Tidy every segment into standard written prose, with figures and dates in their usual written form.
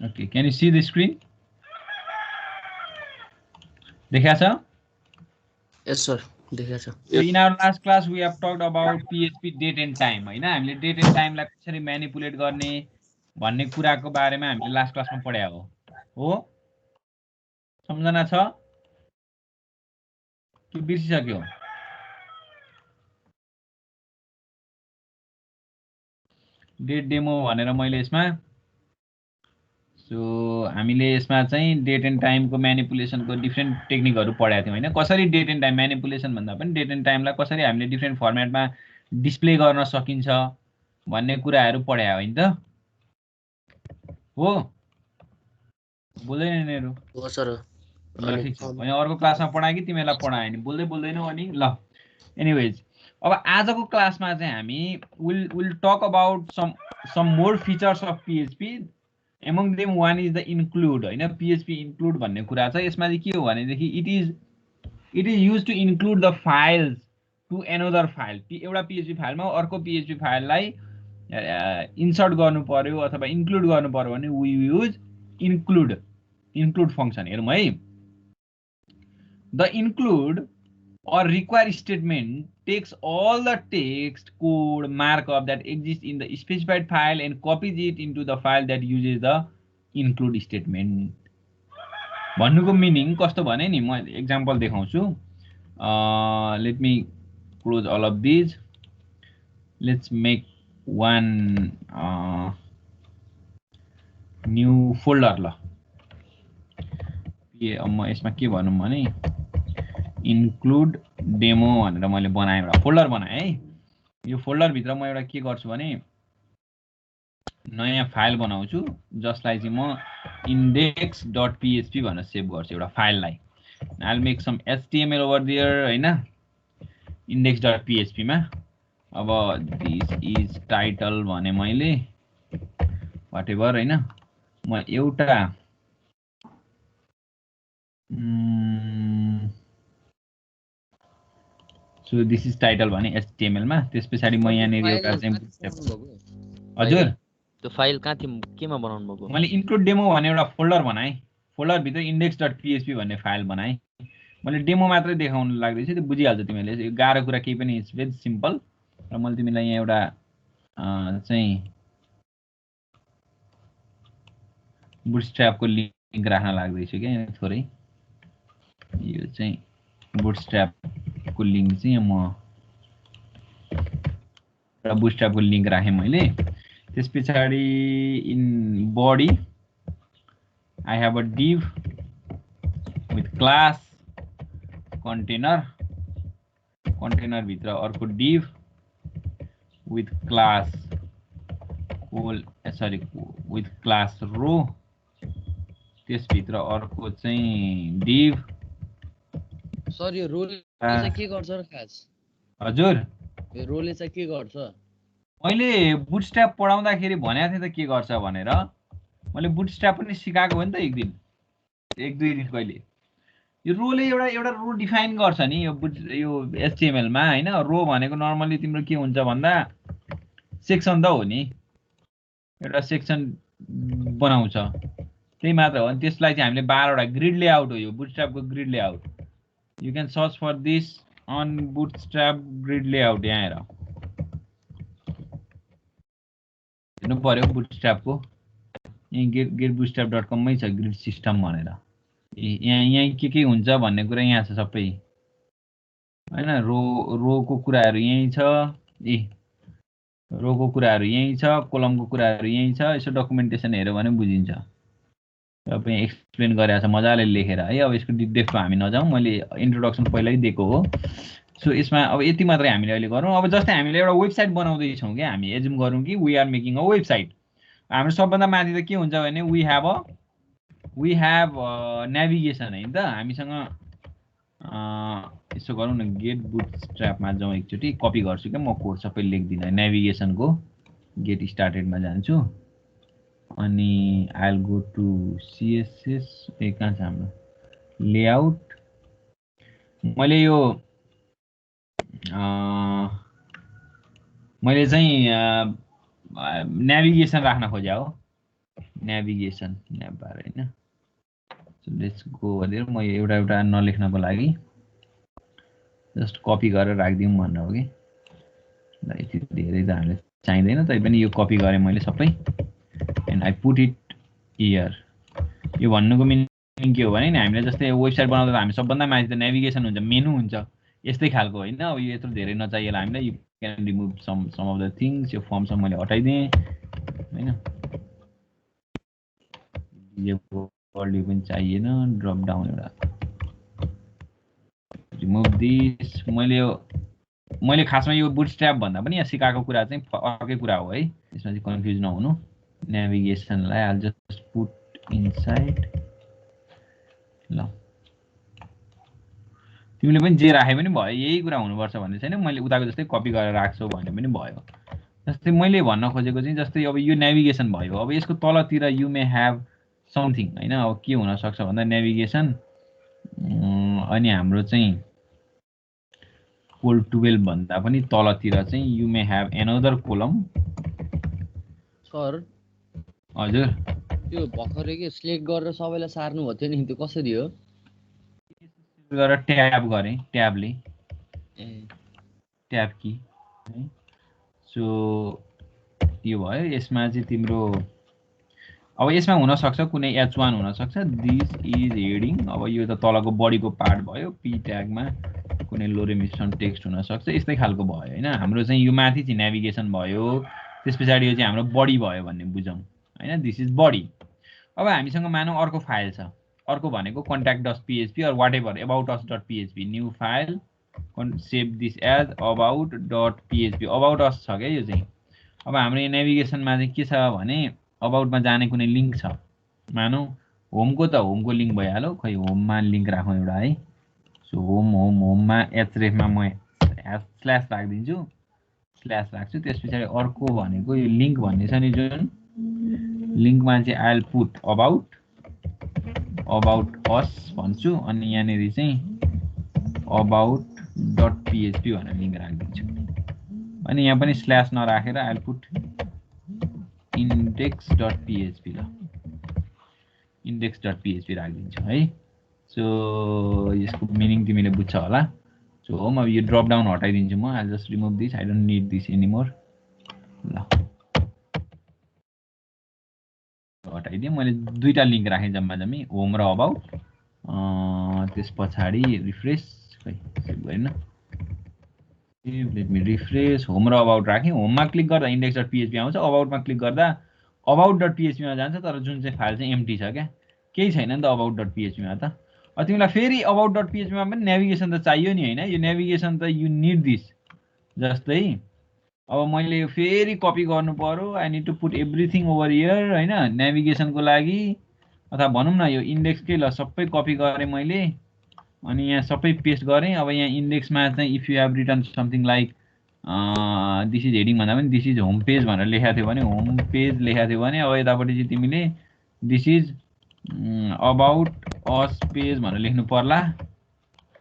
Okay, can you see the screen? देखा छ? Yes sir, देखा छ. So in our last class we have talked about PHP date and time हैन. हामीले date and time लाई कसरी म्यानिपुलेट गर्ने भन्ने कुराको बारेमा हामीले लास्ट क्लासमा पढ्या हो. सम्झना छ कि बिर्सिसक्यो? डेट डेमो भनेर मैले यसमा सो हामीले यसमा चाहिँ डेट एन्ड टाइमको म्यानिपुलेसनको डिफ्रेन्ट टेक्निकहरु पढाएको थियौं हैन. कसरी डेट एन्ड टाइम म्यानिपुलेसन भन्दा पनि डेट एन्ड टाइमलाई कसरी हामीले डिफ्रेन्ट फर्मेटमा डिस्प्ले गर्न सकिन्छ भन्ने कुराहरु पढायो हैन त? हो? बोल्दैन निहरु? हो सर. ल ठीक छ. अनि अर्को क्लासमा पढाए कि तिमीलाई पढाए नि? बोल्दैनौ अनि ल. एनीवेज अब आजको क्लासमा चाहिँ हामी will talk about some more features of PHP. Among them one is the include हैन. PHP include भन्ने कुरा छ. यसमा चाहिँ के हो भनेदेखि it is used to include the files to another file. एउटा PHP फाइलमा अर्को PHP फाइललाई इन्सर्ट गर्नु पर्यो अथवा इन्क्लुड गर्नु पर्यो भने we use include function. हेरौँ है. The include or require statement takes all the text code markup that exists in the specified file and copies it into the file that uses the include statement. भन्नुको meaning कस्तो भने नि म example देखाउँछु. Let me close all of these. Let's make one new folder ल. म यसमा के भनौं भने include demo भनेर मैले बनाए एउटा फोल्डर बनाए है. यो फोल्डर भित्र म एउटा के गर्छु भने नयाँ फाइल बनाउँछु जसलाई चाहिँ म index.php भनेर सेभ गर्छु एउटा फाइललाई. I'll make some HTML over there हैन index.php मा. अब this is title भने मैले whatever हैन म एउटा So this is title भने HTML मा. त्यसपछि म यहाँ नेरी एउटा चाहिँ हजुर त्यो फाइल कहाँ थियो केमा बनाउनु भएको? मैले include demo भने एउटा फोल्डर बनाए. फोल्डर भित्र index.php भन्ने फाइल बनाए. मैले डेमो मात्रै देखाउन लाग्दै छु. त्यो बुझिहाल्छ तिमीले. यो गाह्रो कुरा केही पनि इट्स भेरी सिम्पल. र मैले तिमीलाई यहाँ एउटा चाहिँ बुटस्ट्र्यापको लिंक राख्न लाग्दै छु के थोरै. यो चाहिँ बुटस्ट्र्यापको लिंक चाहिँ म र बुटस्ट्र्यापको लिंक राखे मैले. त्यसपछि in body I have a div with class container भित्र अर्को div with class with class row. त्यसभित्र अर्को चाहिँ div. सर यो रोले चाहिँ के गर्छ र खास? हजुर यो रोले चाहिँ के गर्छ? मैले बुटस्ट्र्याप पढाउँदाखेरि भनेको थिएँ त के गर्छ भनेर. मैले बुटस्ट्र्याप पनि सिकाएको हो नि त एक दुई दिन कहिले. यो रोले एउटा रो डिफाइन गर्छ नि यो HTML मा हैन. रो भनेको नर्मली तिम्रो के हुन्छ भन्दा सेक्सन त हो नि. एउटा सेक्सन बनाउँछ त्यही मात्र हो. अनि त्यसलाई चाहिँ हामीले 12 वटा ग्रिड लेआउट हो यो बुटस्ट्र्यापको grid layout. You can search for this on bootstrap grid layout. यहाँ हेर हेर्नु पर्यो बुटस्ट्र्यापको यहाँ getbootstrap.com मै छ ग्रिड सिस्टम भनेर. यहाँ के हुन्छ भन्ने कुरा यहाँ छ सबै हैन. रोको कुराहरु यही छ. रोको कुराहरु यही छ. कोलमको कुराहरु यही छ. यसो डकुमेन्टेसन हेर्यो भने बुझिन्छ. तपाईं एक्सप्लेन गरेछ मजाले लेखेर है. अब यसको डेप्थमा हामी नजाउँ. मैले इन्ट्रोडक्सन पहिल्यै दिएको हो. सो यसमा अब यति मात्रै हामीले अहिले गरौँ. अब जस्तै हामीले एउटा वेबसाइट बनाउँदै छौं के हामी एज्युम गरौँ कि we are making a website. हाम्रो सबभन्दा माथि त के हुन्छ भने वी have नेभिगेसन हैन त. हामीसँग यसो गरौँ न गेट बुटस्ट्र्यापमा जाउँ एकचोटी. कपी गर्छु के म कोड सबै लेख्दिन. नेभिगेसनको गेट स्टार्टेडमा जान्छु अनि I'll go to CSS. कहाँ छ हाम्रो लेआउट. मैले यो मैले चाहिँ नेभिगेसन राख्न खोजे हो. नेभिगेसन नेभर हैन। सो लेट्स गो भनेर म एउटा एउटा नलेख्नको लागि जस्ट कपी गरेर राखिदिउँ भनेर हो कि। ल यति धेरै त हामीलाई चाहिँदैन, तैपनि यो कपी गरेँ मैले सबै and I put it here. यो भन्नुको मिनिङ के हो भने नि हामीले जस्तै वेबसाइट बनाउँदा हामी सबभन्दा माथि त नेभिगेसन हुन्छ, मेनु हुन्छ, यस्तै खालको होइन। अब यो यत्रो धेरै नचाहिएला हामीलाई। You can remove some of the things. यो फर्म सब मैले हटाइदिएँ होइन। यो वर्ल्ड पनि चाहिएन। ड्रप डाउन एउटा रिमुभ दिस। मैले खासमा यो बुटस्ट्र्याप भन्दा पनि यहाँ सिकाएको कुरा चाहिँ अर्कै कुरा हो है, यसमा चाहिँ कन्फ्युज नहुनु। नेभिगेसनलाई आई जस्ट पुट इनसाइड। ल तिमीले पनि जे राखे पनि भयो, यही कुरा हुनुपर्छ भन्ने छैन। मैले उताको जस्तै कपी गरेर राख्छौ भने पनि भयो। जस्तै मैले भन्न खोजेको चाहिँ जस्तै अब यो नेभिगेसन भयो। अब यसको तलतिर यु मे ह्याभ समथिङ होइन। अब के हुनसक्छ भन्दा नेभिगेसन अनि हाम्रो चाहिँ कोल 12 भन्दा पनि तलतिर चाहिँ you may have another column. Sir हजुर त्यो भर्खरै के सिलेक्ट गरेर सबैलाई सार्नु भयो थियो नि, त्यो कसरी हो? गरेर ट्याब गरेँ, ट्याबले ट्याब की है। सो यो भयो। यसमा चाहिँ तिम्रो अब यसमा हुनसक्छ कुनै H1 हुनसक्छ। This is heading. अब यो त तलको बडीको पार्ट भयो। पी ट्यागमा कुनै लोरेमिसन टेक्स्ट हुनसक्छ, यस्तै खालको भयो होइन। हाम्रो चाहिँ यो माथि चाहिँ नेभिगेसन भयो, त्यस पछाडि यो चाहिँ हाम्रो बडी भयो भन्ने बुझौँ होइन। This is body. अब हामीसँग मानौँ अर्को फाइल छ, अर्को भनेको contact dot PHP or whatever about us dot PHP. New file save this as about dot PHP. About us छ क्या यो चाहिँ। अब हाम्रो यो नेभिगेसनमा चाहिँ के छ भने अबाउटमा जाने कुनै लिङ्क छ। मानौँ होमको त होमको लिङ्क भइहाल्यो, खै होममा लिङ्क राखौँ एउटा है। सो होममा एचरेफमा म स्ल्यास राखिदिन्छु, स्ल्यास राख्छु। त्यस पछाडि अर्को भनेको यो लिङ्क भन्ने छ नि जुन, लिङ्कमा चाहिँ I will put about us भन्छु अनि यहाँनिर चाहिँ अबाउट डट पिएचपी भनेर लिङ्क राखिदिन्छु। अनि यहाँ पनि स्ल्यास नराखेर I will put index dot PHP. ल इन्डेक्स डट पिएचपी राखिदिन्छु है। सो यसको मिनिङ तिमीले बुझ्छ होला। सो होम अब यो ड्रप डाउन हटाइदिन्छु म। I just remove this, I don't need this anymore. ल हटाइदिएँ। मैले दुईवटा लिङ्क राखेँ जम्मा जम्मी, होम र अबाउट। त्यस पछाडि रिफ्रेस, खै सेभ गरेन, लेट मी रिफ्रेस। होम र अबाउट राखेँ। होममा क्लिक गर्दा इन्डेक्स डट पिएचपी आउँछ, अबाउटमा क्लिक गर्दा अबाउट डट पिएचपीमा जान्छ। तर जुन चाहिँ फाइल चाहिँ एम्प्टी छ क्या, केही छैन नि त अबाउट डट पिएचपीमा त। अब तिमीलाई फेरि अबाउट डट पिएचपीमा पनि नेभिगेसन त चाहियो नि होइन। यो नेभिगेसन त यु निड दिस। जस्तै अब मैले फेरि कपी गर्नु पर्यो। I need to put everything over here होइन नेभिगेसनको लागि। अथवा भनौँ न यो इन्डेक्सकै ल सबै कपी गरेँ मैले अनि यहाँ सबै पेस्ट गरेँ। अब यहाँ इन्डेक्समा चाहिँ if you have return something like this is heading भन्दा पनि दिस इज होम पेज भनेर लेखाएको थियो भने होम पेज लेखाएको थियो भने अब यतापट्टि चाहिँ तिमीले this is about us page भनेर लेख्नु पर्ला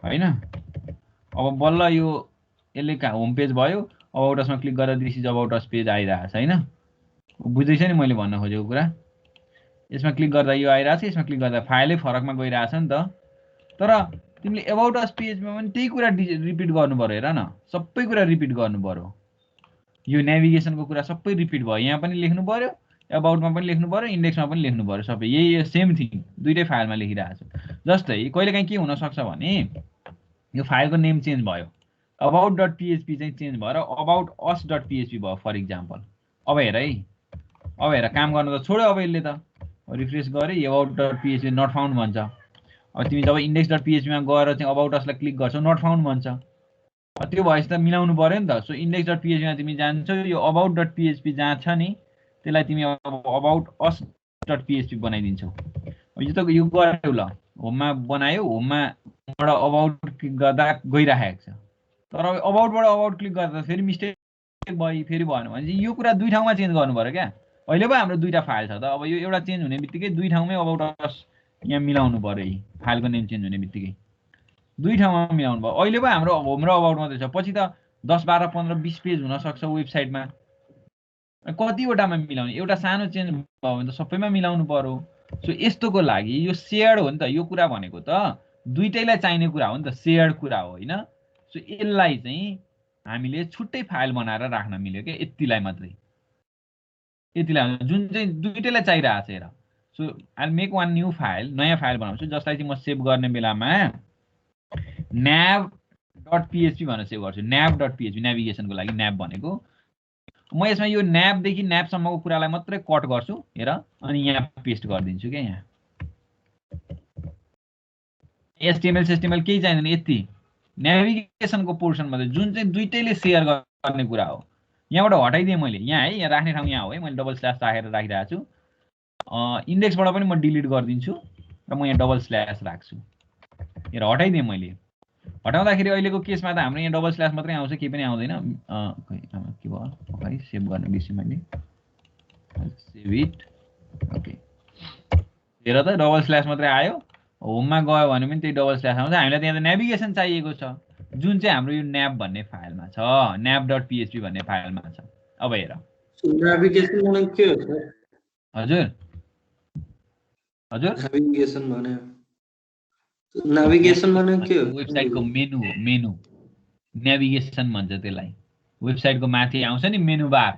होइन। अब बल्ल यो यसले होम पेज भयो। अबाउट असमा क्लिक गरेर this is about us page आइरहेछ होइन। बुझ्दैछ नि मैले भन्न खोजेको कुरा। यसमा क्लिक गर्दा यो आइरहेछ, यसमा क्लिक गर्दा फाइलै फरकमा गइरहेछ नि त। तर तिमीले एबाउट अस पेजमा पनि त्यही कुरा रिपिट गर्नु पर्यो। हेर न सबै कुरा रिपिट गर्नु पर्यो। यो नेभिगेसनको कुरा सबै रिपिट भयो। यहाँ पनि लेख्नु पर्यो, एबाउटमा पनि लेख्नु पर्यो, इन्डेक्समा पनि लेख्नु पर्यो। सबै यही सेम थिङ दुइटै फाइलमा लेखिरहेको छु। जस्तै कहिलेकाहीँ के हुनसक्छ भने यो फाइलको नेम चेन्ज भयो, अबाउट डट पिएचपी चाहिँ चेन्ज भएर अबाउट अस डट पिएचपी भयो फर इक्जाम्पल। अब हेर है, अब हेर काम गर्नु त छोड्यो। अब यसले त रिफ्रेस गरेँ, about dot PHP not found भन्छ। अब तिमी जब इन्डेक्स डट पिएचपीमा गएर चाहिँ अबाउट असलाई क्लिक गर्छौ नट फाउन्ड भन्छ। त्यो भएपछि त मिलाउनु पर्यो नि त। सो इन्डेक्स डट पिएचपीमा तिमी जान्छौ, यो अबाउट डट पिएचपी जहाँ छ नि त्यसलाई तिमी अब अबाउट अस डट पिएचपी बनाइदिन्छौ। यो त यो गर्यौ ल, होममा बनायो, होममाबाट अबाउट क्लिक गर्दा गइराखेको छ। तर अब अबाउटबाट अबाउट क्लिक गर्दा फेरि मिस्टेक भयो, फेरि भएन भने चाहिँ यो कुरा दुई ठाउँमा चेन्ज गर्नु पर्यो क्या। अहिले पो हाम्रो दुईवटा फाइल छ त। अब यो एउटा चेन्ज हुने बित्तिकै दुई ठाउँमै अबाउट अस यहाँ मिलाउनु पर्यो। यही फाइलको नेम चेन्ज हुने बित्तिकै दुई ठाउँमा मिलाउनु भयो। अहिले पो हाम्रो होम र अबाउट मात्रै छ, पछि त 10, 12, 15, 20 पेज हुनसक्छ वेबसाइटमा। कतिवटामा मिलाउने, एउटा सानो चेन्ज भयो भने त सबैमा मिलाउनु पर्यो। सो यस्तोको लागि यो सेयर्ड हो नि त, यो कुरा भनेको त दुईटैलाई चाहिने कुरा हो नि त, सेयर्ड कुरा हो होइन। सो यसलाई चाहिँ हामीले छुट्टै फाइल बनाएर राख्न मिल्यो क्या, यतिलाई मात्रै, यतिलाई जुन चाहिँ दुईटैलाई चाहिरहेको छ। हेर, so I make one new file, नयाँ फाइल बनाउँछु जसलाई चाहिँ म सेभ गर्ने बेलामा nav.php भनेर सेभ गर्छु। nav.php नेभिगेसनको लागि nav भनेको। म यसमा यो nav देखि nav सम्मको कुरालाई मात्रै कट गर्छु हेर, अनि यहाँ पेस्ट गरिदिन्छु क्या। यहाँ HTML सिस्टमल केही चाहिँदैन, यति नेभिगेसनको पोर्सन मात्रै जुन चाहिँ दुईटैले सेयर गर्ने कुरा हो। यहाँबाट हटाइदिएँ मैले, यहाँ है, यहाँ राख्ने ठाउँ यहाँ हो है, मैले डबल स्ल्यास राखेर राखिरहेको छु। इन्डेक्सबाट पनि म डिलिट गरिदिन्छु र म यहाँ डबल स्ल्यास राख्छु। हेर हटाइदिएँ मैले। हटाउँदाखेरि अहिलेको केसमा त हाम्रो यहाँ डबल स्ल्यास मात्रै आउँछ, केही पनि आउँदैन। के भयो अगाडि सेभ गर्न बिर्सेँ मैले, सेभ इट। ओके, हेर त डबल स्ल्यास मात्रै आयो। होममा गयो भने पनि त्यही डबल स्ल्यास आउँछ। हामीलाई त्यहाँ त नेभिगेसन चाहिएको छ, जुन चाहिँ हाम्रो यो nav भन्ने फाइलमा छ, nav.php भन्ने फाइलमा छ। अब हेर नेभिगेसन भनेको के हो सर? हजुर हजुर, नेभिगेसन भनेको के हो? वेबसाइटको मेनु हो, मेनु नेभिगेसन भन्छ त्यसलाई। वेबसाइटको माथि आउँछ नि मेनु बार,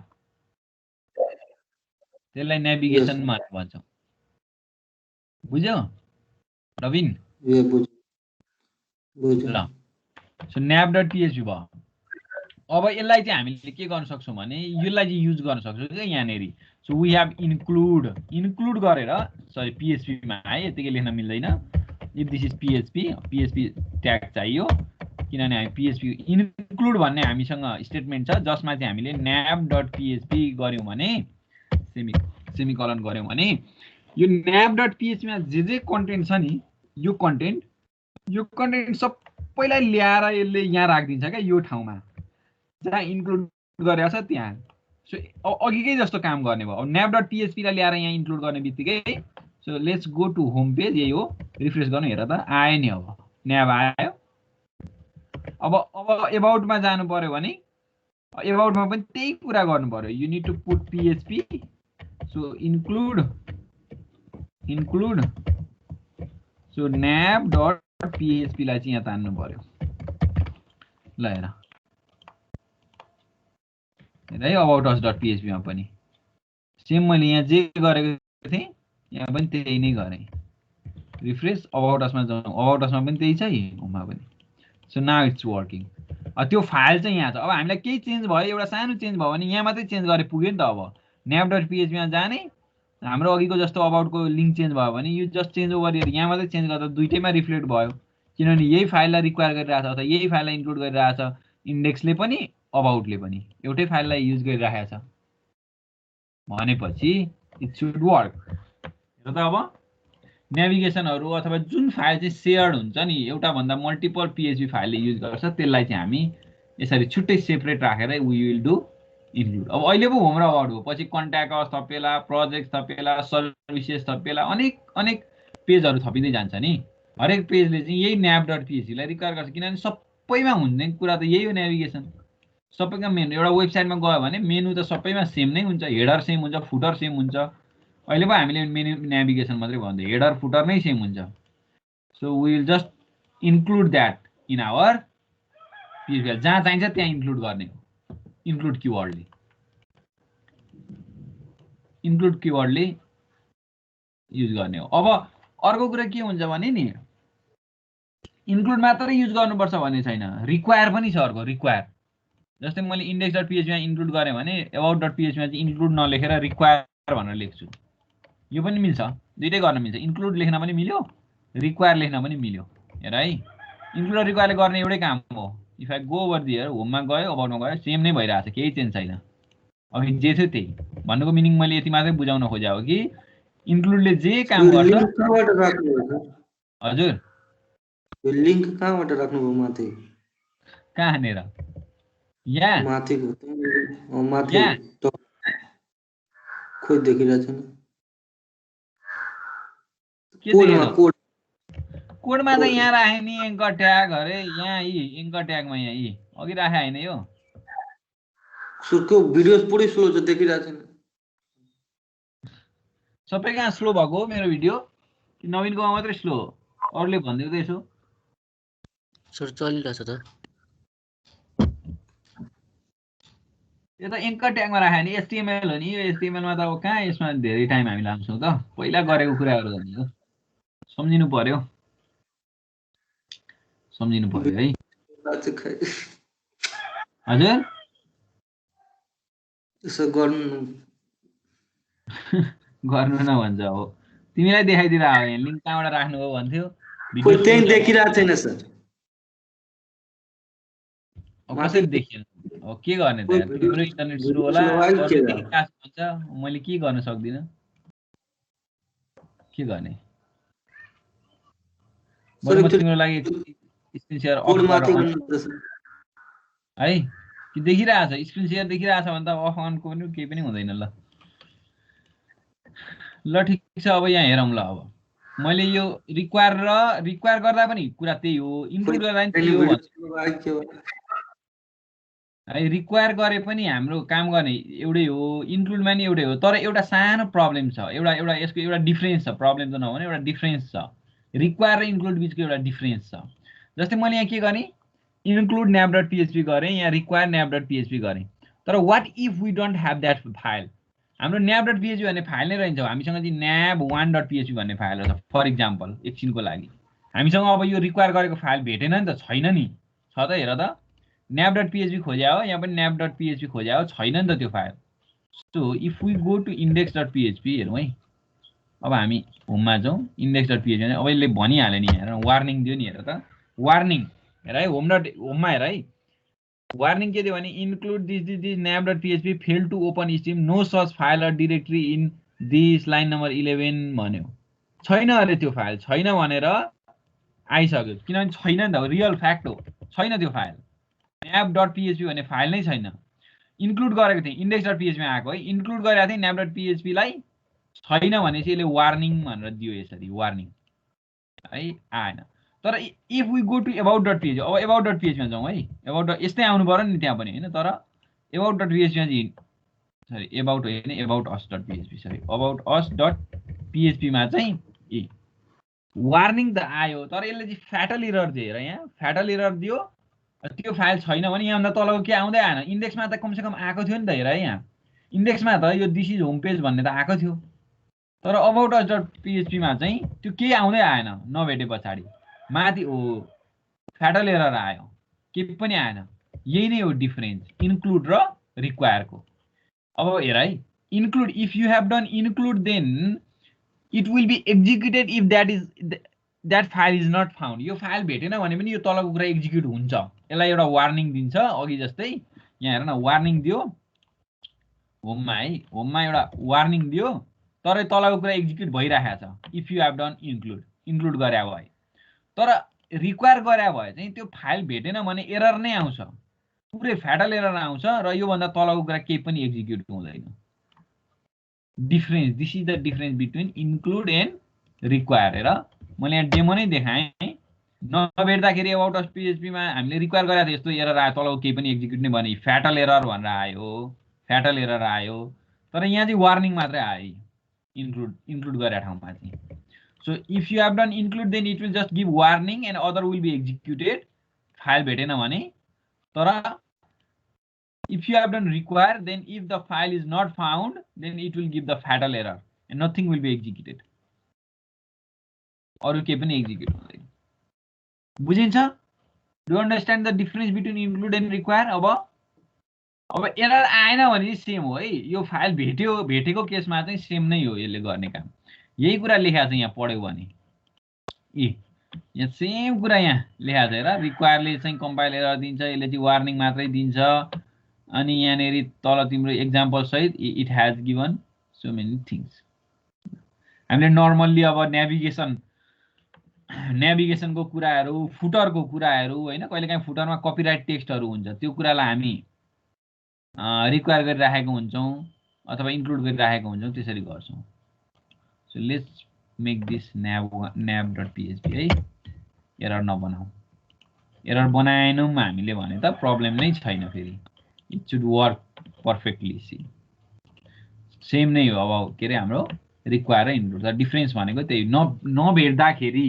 त्यसलाई नेभिगेसन भन्छ। बुझ्यौ रविन? ल, सो nav.php भयो। अब यसलाई चाहिँ हामीले के गर्न सक्छौँ भने यसलाई चाहिँ युज गर्न सक्छौँ क्या यहाँनिर। सो वी हेभ इन्क्लुड गरेर, सरी PHP मा है, यतिकै लेख्न मिल्दैन। If this is PHP tag चाहियो, किनभने हामी PHP इन्क्लुड भन्ने हामीसँग स्टेटमेन्ट छ जसमा चाहिँ हामीले nav.php गऱ्यौँ भने, सेमिकलन गऱ्यौँ भने, यो nav.php मा जे कन्टेन्ट छ नि, यो कन्टेन्ट सबैलाई ल्याएर यसले यहाँ राखिदिन्छ क्या, यो ठाउँमा जहाँ इन्क्लुड गरेको छ त्यहाँ। सो अघिकै जस्तो काम गर्ने भयो। अब nav.php लाई ल्याएर यहाँ इन्क्लुड गर्ने बित्तिकै, so let's go to home page, यही हो, रिफ्रेस गर्नु, हेर त आयो नि। अब nav आयो। अब एबाउटमा जानु पर्यो भने एबाउटमा पनि त्यही कुरा गर्नु पर्यो। You need to put PHP, so include, so nav.php लाई चाहिँ यहाँ तान्नु पर्यो। ल हेर है, अबाउट अस.php मा पनि सेम मैले यहाँ जे गरेको थिएँ यहाँ पनि त्यही नै गरेँ। रिफ्रेस, अबाउट असमा जाउँ, अबाउट असमा पनि त्यही छ, होममा पनि। So now it's working. त्यो फाइल चाहिँ यहाँ छ। अब हामीलाई केही चेन्ज भयो, एउटा सानो चेन्ज भयो भने यहाँ मात्रै चेन्ज गरे पुग्यो नि त। अब nav.php मा जाने, हाम्रो अघिको जस्तो अबाउटको लिङ्क चेन्ज भयो भने यो जस्ट चेन्ज ओभर हियर, यहाँ मात्रै चेन्ज गर्दा दुईटैमा रिफ्लेक्ट भयो, किनभने यही फाइललाई रिक्वायर गरिरहेछ अथवा यही फाइललाई इन्क्लुड गरिरहेछ। इन्डेक्सले पनि अबाउटले पनि एउटै फाइललाई युज गरिरहेको छ भनेपछि इट सुड वर्क। हेर त, अब नेभिगेसनहरू अथवा जुन फाइल चाहिँ सेयर्ड हुन्छ नि, एउटा भन्दा मल्टिपल PHP फाइलले युज गर्छ, त्यसलाई चाहिँ हामी यसरी छुट्टै सेपरेट राखेर वी विल डु इन्क्लुड। अब अहिले पो होम र अबाउट हो, पछि कन्ट्याक्ट अस थपेला, प्रोजेक्ट थपेला, सर्भिसेस थपेला, अनेक पेजहरू थपिँदै जान्छ नि। हरेक पेजले चाहिँ यही nav.php लाई रिक्वायर गर्छ, किनभने सबैमा हुने कुरा त यही हो नेभिगेसन। सबैका मेनु, एउटा वेबसाइटमा गयो भने मेनु त सबैमा सेम नै हुन्छ, हेडर सेम हुन्छ, फुटर सेम हुन्छ। अहिले पो हामीले मेनु नेभिगेसन मात्रै भन्दै, हेडर फुटर नै सेम हुन्छ। So we will just include that in our PHP, जहाँ चाहिन्छ त्यहाँ इन्क्लुड गर्ने हो। इन्क्लुड किवर्डले युज गर्ने हो। अब अर्को कुरा के हुन्छ भने नि, इन्क्लुड मात्रै युज गर्नुपर्छ भन्ने छैन, रिक्वायर पनि छ अर्को, रिक्वायर। जस्तै मैले index.php मा इन्क्लुड गरेँ भने about.php मा चाहिँ इन्क्लुड नलेखेर रिक्वायर भनेर लेख्छु, यो पनि मिल्छ, दुईटै गर्न मिल्छ। इन्क्लुड लेख्न पनि मिल्यो, रिक्वायर लेख्न पनि मिल्यो। हेर है, इन्क्लुड र रिक्वायरले गर्ने एउटै काम हो। इफ आई गो ओभर दियर, होममा गयो, अबाउटमा गयो, सेम नै भइरहेछ, केही चेन्ज छैन। अघि जे थियो त्यही भन्नुको मिनिङ मैले यति मात्रै बुझाउन खोजेँ हो कि इन्क्लुडले जे काम गर्छ। हजुर, यो लिंक कहाँबाट राख्नुभयो? माथि कहाँनिर? यहाँ माथि खोइ देखिरहेछ नि। कोडमा त यहाँ राखे नि, एङ्कर ट्याग अरे, यहाँ यी एङ्कर ट्यागमा यहाँ यी अघि राखे होइन, यो उसको भिडियोस पुरै स्लो छ, देखिरहेको छैन। सबै कहाँ स्लो भएको हो मेरो भिडियो कि नवीनको मात्रै स्लो हो? अरूले भन्दै यसो सर चलिरहेछ त। यो त एङ्कर ट्यागमा राख्यो नि एचटिएमएल हो नि यो एचटिएमएलमा त अब कहाँ यसमा धेरै टाइम हामी लाग्छौँ त पहिला गरेको कुराहरू भनेको सम्झिनु पर्यो है हजुर यसो गर्नु गर्नु न भन्छ अब तिमीलाई देखाइदिएर आयो यहाँ लिङ्क कहाँबाट राख्नुभयो भन्थ्यो कोही त्यही देखिरहेको छैन सर। कसरी देखिएन अब के गर्ने त तिम्रो इन्टरनेट स्लो होला भन्छ मैले के गर्न सक्दिनँ के गर्ने म तिम्रो लागि स्क्रिन सेयर है कि देखिरहेछ स्क्रिन सेयर देखिरहेछ भने त अफ अनको पनि केही पनि हुँदैन ल ठिक छ। अब यहाँ हेरौँ ल अब मैले यो रिक्वायर गर्दा पनि कुरा त्यही हो इन्क्लुड गर्दा पनि त्यही हो है रिक्वायर गरे पनि हाम्रो काम गर्ने एउटै हो इन्क्लुडमा नि एउटै हो तर एउटा सानो प्रब्लम छ एउटा यसको एउटा डिफरेन्स छ प्रब्लम त नभने एउटा डिफरेन्स छ रिक्वायर र इन्क्लुड बिचको एउटा डिफरेन्स छ। जस्तै मैले यहाँ के गरेँ इन्क्लुड nab.php गरेँ यहाँ रिक्वायर nab.php गरेँ तर what if we don't have that file हाम्रो nab.php भन्ने फाइल नै रहन्छ हामीसँग चाहिँ nab1.php भन्ने फाइल छ फर इक्जाम्पल एकछिनको लागि हामीसँग अब यो रिक्वायर गरेको फाइल भेटेन नि त छैन नि छ त हेर त nab.php खोज्या हो यहाँ पनि nab.php खोज्या हो छैन नि त त्यो फाइल। So if we go to index.php हेरौँ है अब हामी होममा जाउँ index.php अब यसले भनिहाल्यो नि हेर वार्निङ दियो नि हेर त वार्निङ हेर है होममा हेर है वार्निङ के दियो भने include this nab.php fail to open stream no such file or directory in this line number 11 भन्यो छैन अरे त्यो फाइल छैन भनेर आइसक्यो किनभने छैन नि त रियल फ्याक्ट हो छैन त्यो फाइल nab.php भन्ने फाइल नै छैन इन्क्लुड गरेको थिएँ index.php मा आएको है इन्क्लुड गरेको थिएँ nab.php लाई छैन भनेपछि यसले वार्निङ भनेर दियो यसरी वार्निङ है आएन। तर if we go to about.php अब about.php मा जाउँ है about यस्तै आउनु पर्यो नि त्यहाँ पनि हैन तर about.php मा चाहिँ सरी about होइन about us.php sorry about us.php मा चाहिँ ए वार्निङ त आयो तर यसले चाहिँ फ्याटल एरर दियो हेर यहाँ फ्याटल एरर दियो त्यो फाइल छैन भने यहाँभन्दा तलको के आउँदै आएन इन्डेक्समा त कमसेकम आएको थियो नि त हेर है यहाँ इन्डेक्समा त यो दिस इज होम पेज भन्ने त आएको थियो तर about us.php मा चाहिँ त्यो केही आउँदै आएन नभेटे पछाडि माथि ओ फ्याटल एरर आयो केही पनि आएन यही नै हो डिफरेन्स इन्क्लुड र रिक्वायरको। अब हेर है include if you have done include then it will be executed if that file is not found यो फाइल भेटेन भने पनि यो तलको कुरा एक्जिक्युट हुन्छ यसलाई एउटा वार्निङ दिन्छ अघि जस्तै यहाँ हेर न वार्निङ दियो होममा है होममा एउटा वार्निङ दियो तर तलको कुरा एक्जिक्युट भइरहेको छ if you have done include गरे भए तर रिक्वायर गरे भए चाहिँ त्यो फाइल भेटेन भने एरर नै आउँछ पुरै फ्याटल एरर आउँछ र योभन्दा तलको कुरा केही पनि एक्जिक्युट हुँदैन difference this is the difference between include and require हेर मैले यहाँ डेमो नै देखाएँ नभेट्दाखेरि about us.php मा हामीले रिक्वायर गरेको थियो यस्तो एरर आयो तलको केही पनि एक्जिक्युट नै भने फ्याटल एरर भनेर आयो फ्याटल एरर आयो तर यहाँ चाहिँ वार्निङ मात्रै आयो इन्क्लुड गरेको ठाउँमा चाहिँ। So if you have done include then it will just give warning and other will be executed file भेटेन भने तर if you have done require then if the file is not found then it will give the fatal error and nothing will be executed or केही पनि execute हुँदैन बुझिन्छ do understand the difference between include and require. अब error आएन भने same हो है यो फाइल भेटेको केसमा चाहिँ सेम नै हो यसले गर्ने काम यही कुरा लेखेको छ यहाँ पढ्यो भने ए यहाँ सेम कुरा यहाँ लेखेको छ हेर रिक्वायरले चाहिँ कम्पाइल एरर दिन्छ यसले चाहिँ वार्निङ मात्रै दिन्छ अनि यहाँनेरि तल तिम्रो एक्जाम्पल सहित it has given so many things हामीले नर्मल्ली अब नेभिगेसनको कुराहरू फुटरको कुराहरू होइन कहिलेकाहीँ फुटरमा कपिराइट टेक्स्टहरू हुन्छ त्यो कुरालाई हामी रिक्वायर गरिराखेको हुन्छौँ अथवा इन्क्लुड गरिराखेको हुन्छौँ त्यसरी गर्छौँ। So let's make this nab.php है एरर नबनाऊ एरर बनाएनौँ हामीले भने त प्रब्लम नै छैन फेरि it should work perfectly. See same नै हो अब के अरे हाम्रो रिक्वायर र इन्क्लुड द डिफरेन्स भनेको त्यही नभेट्दाखेरि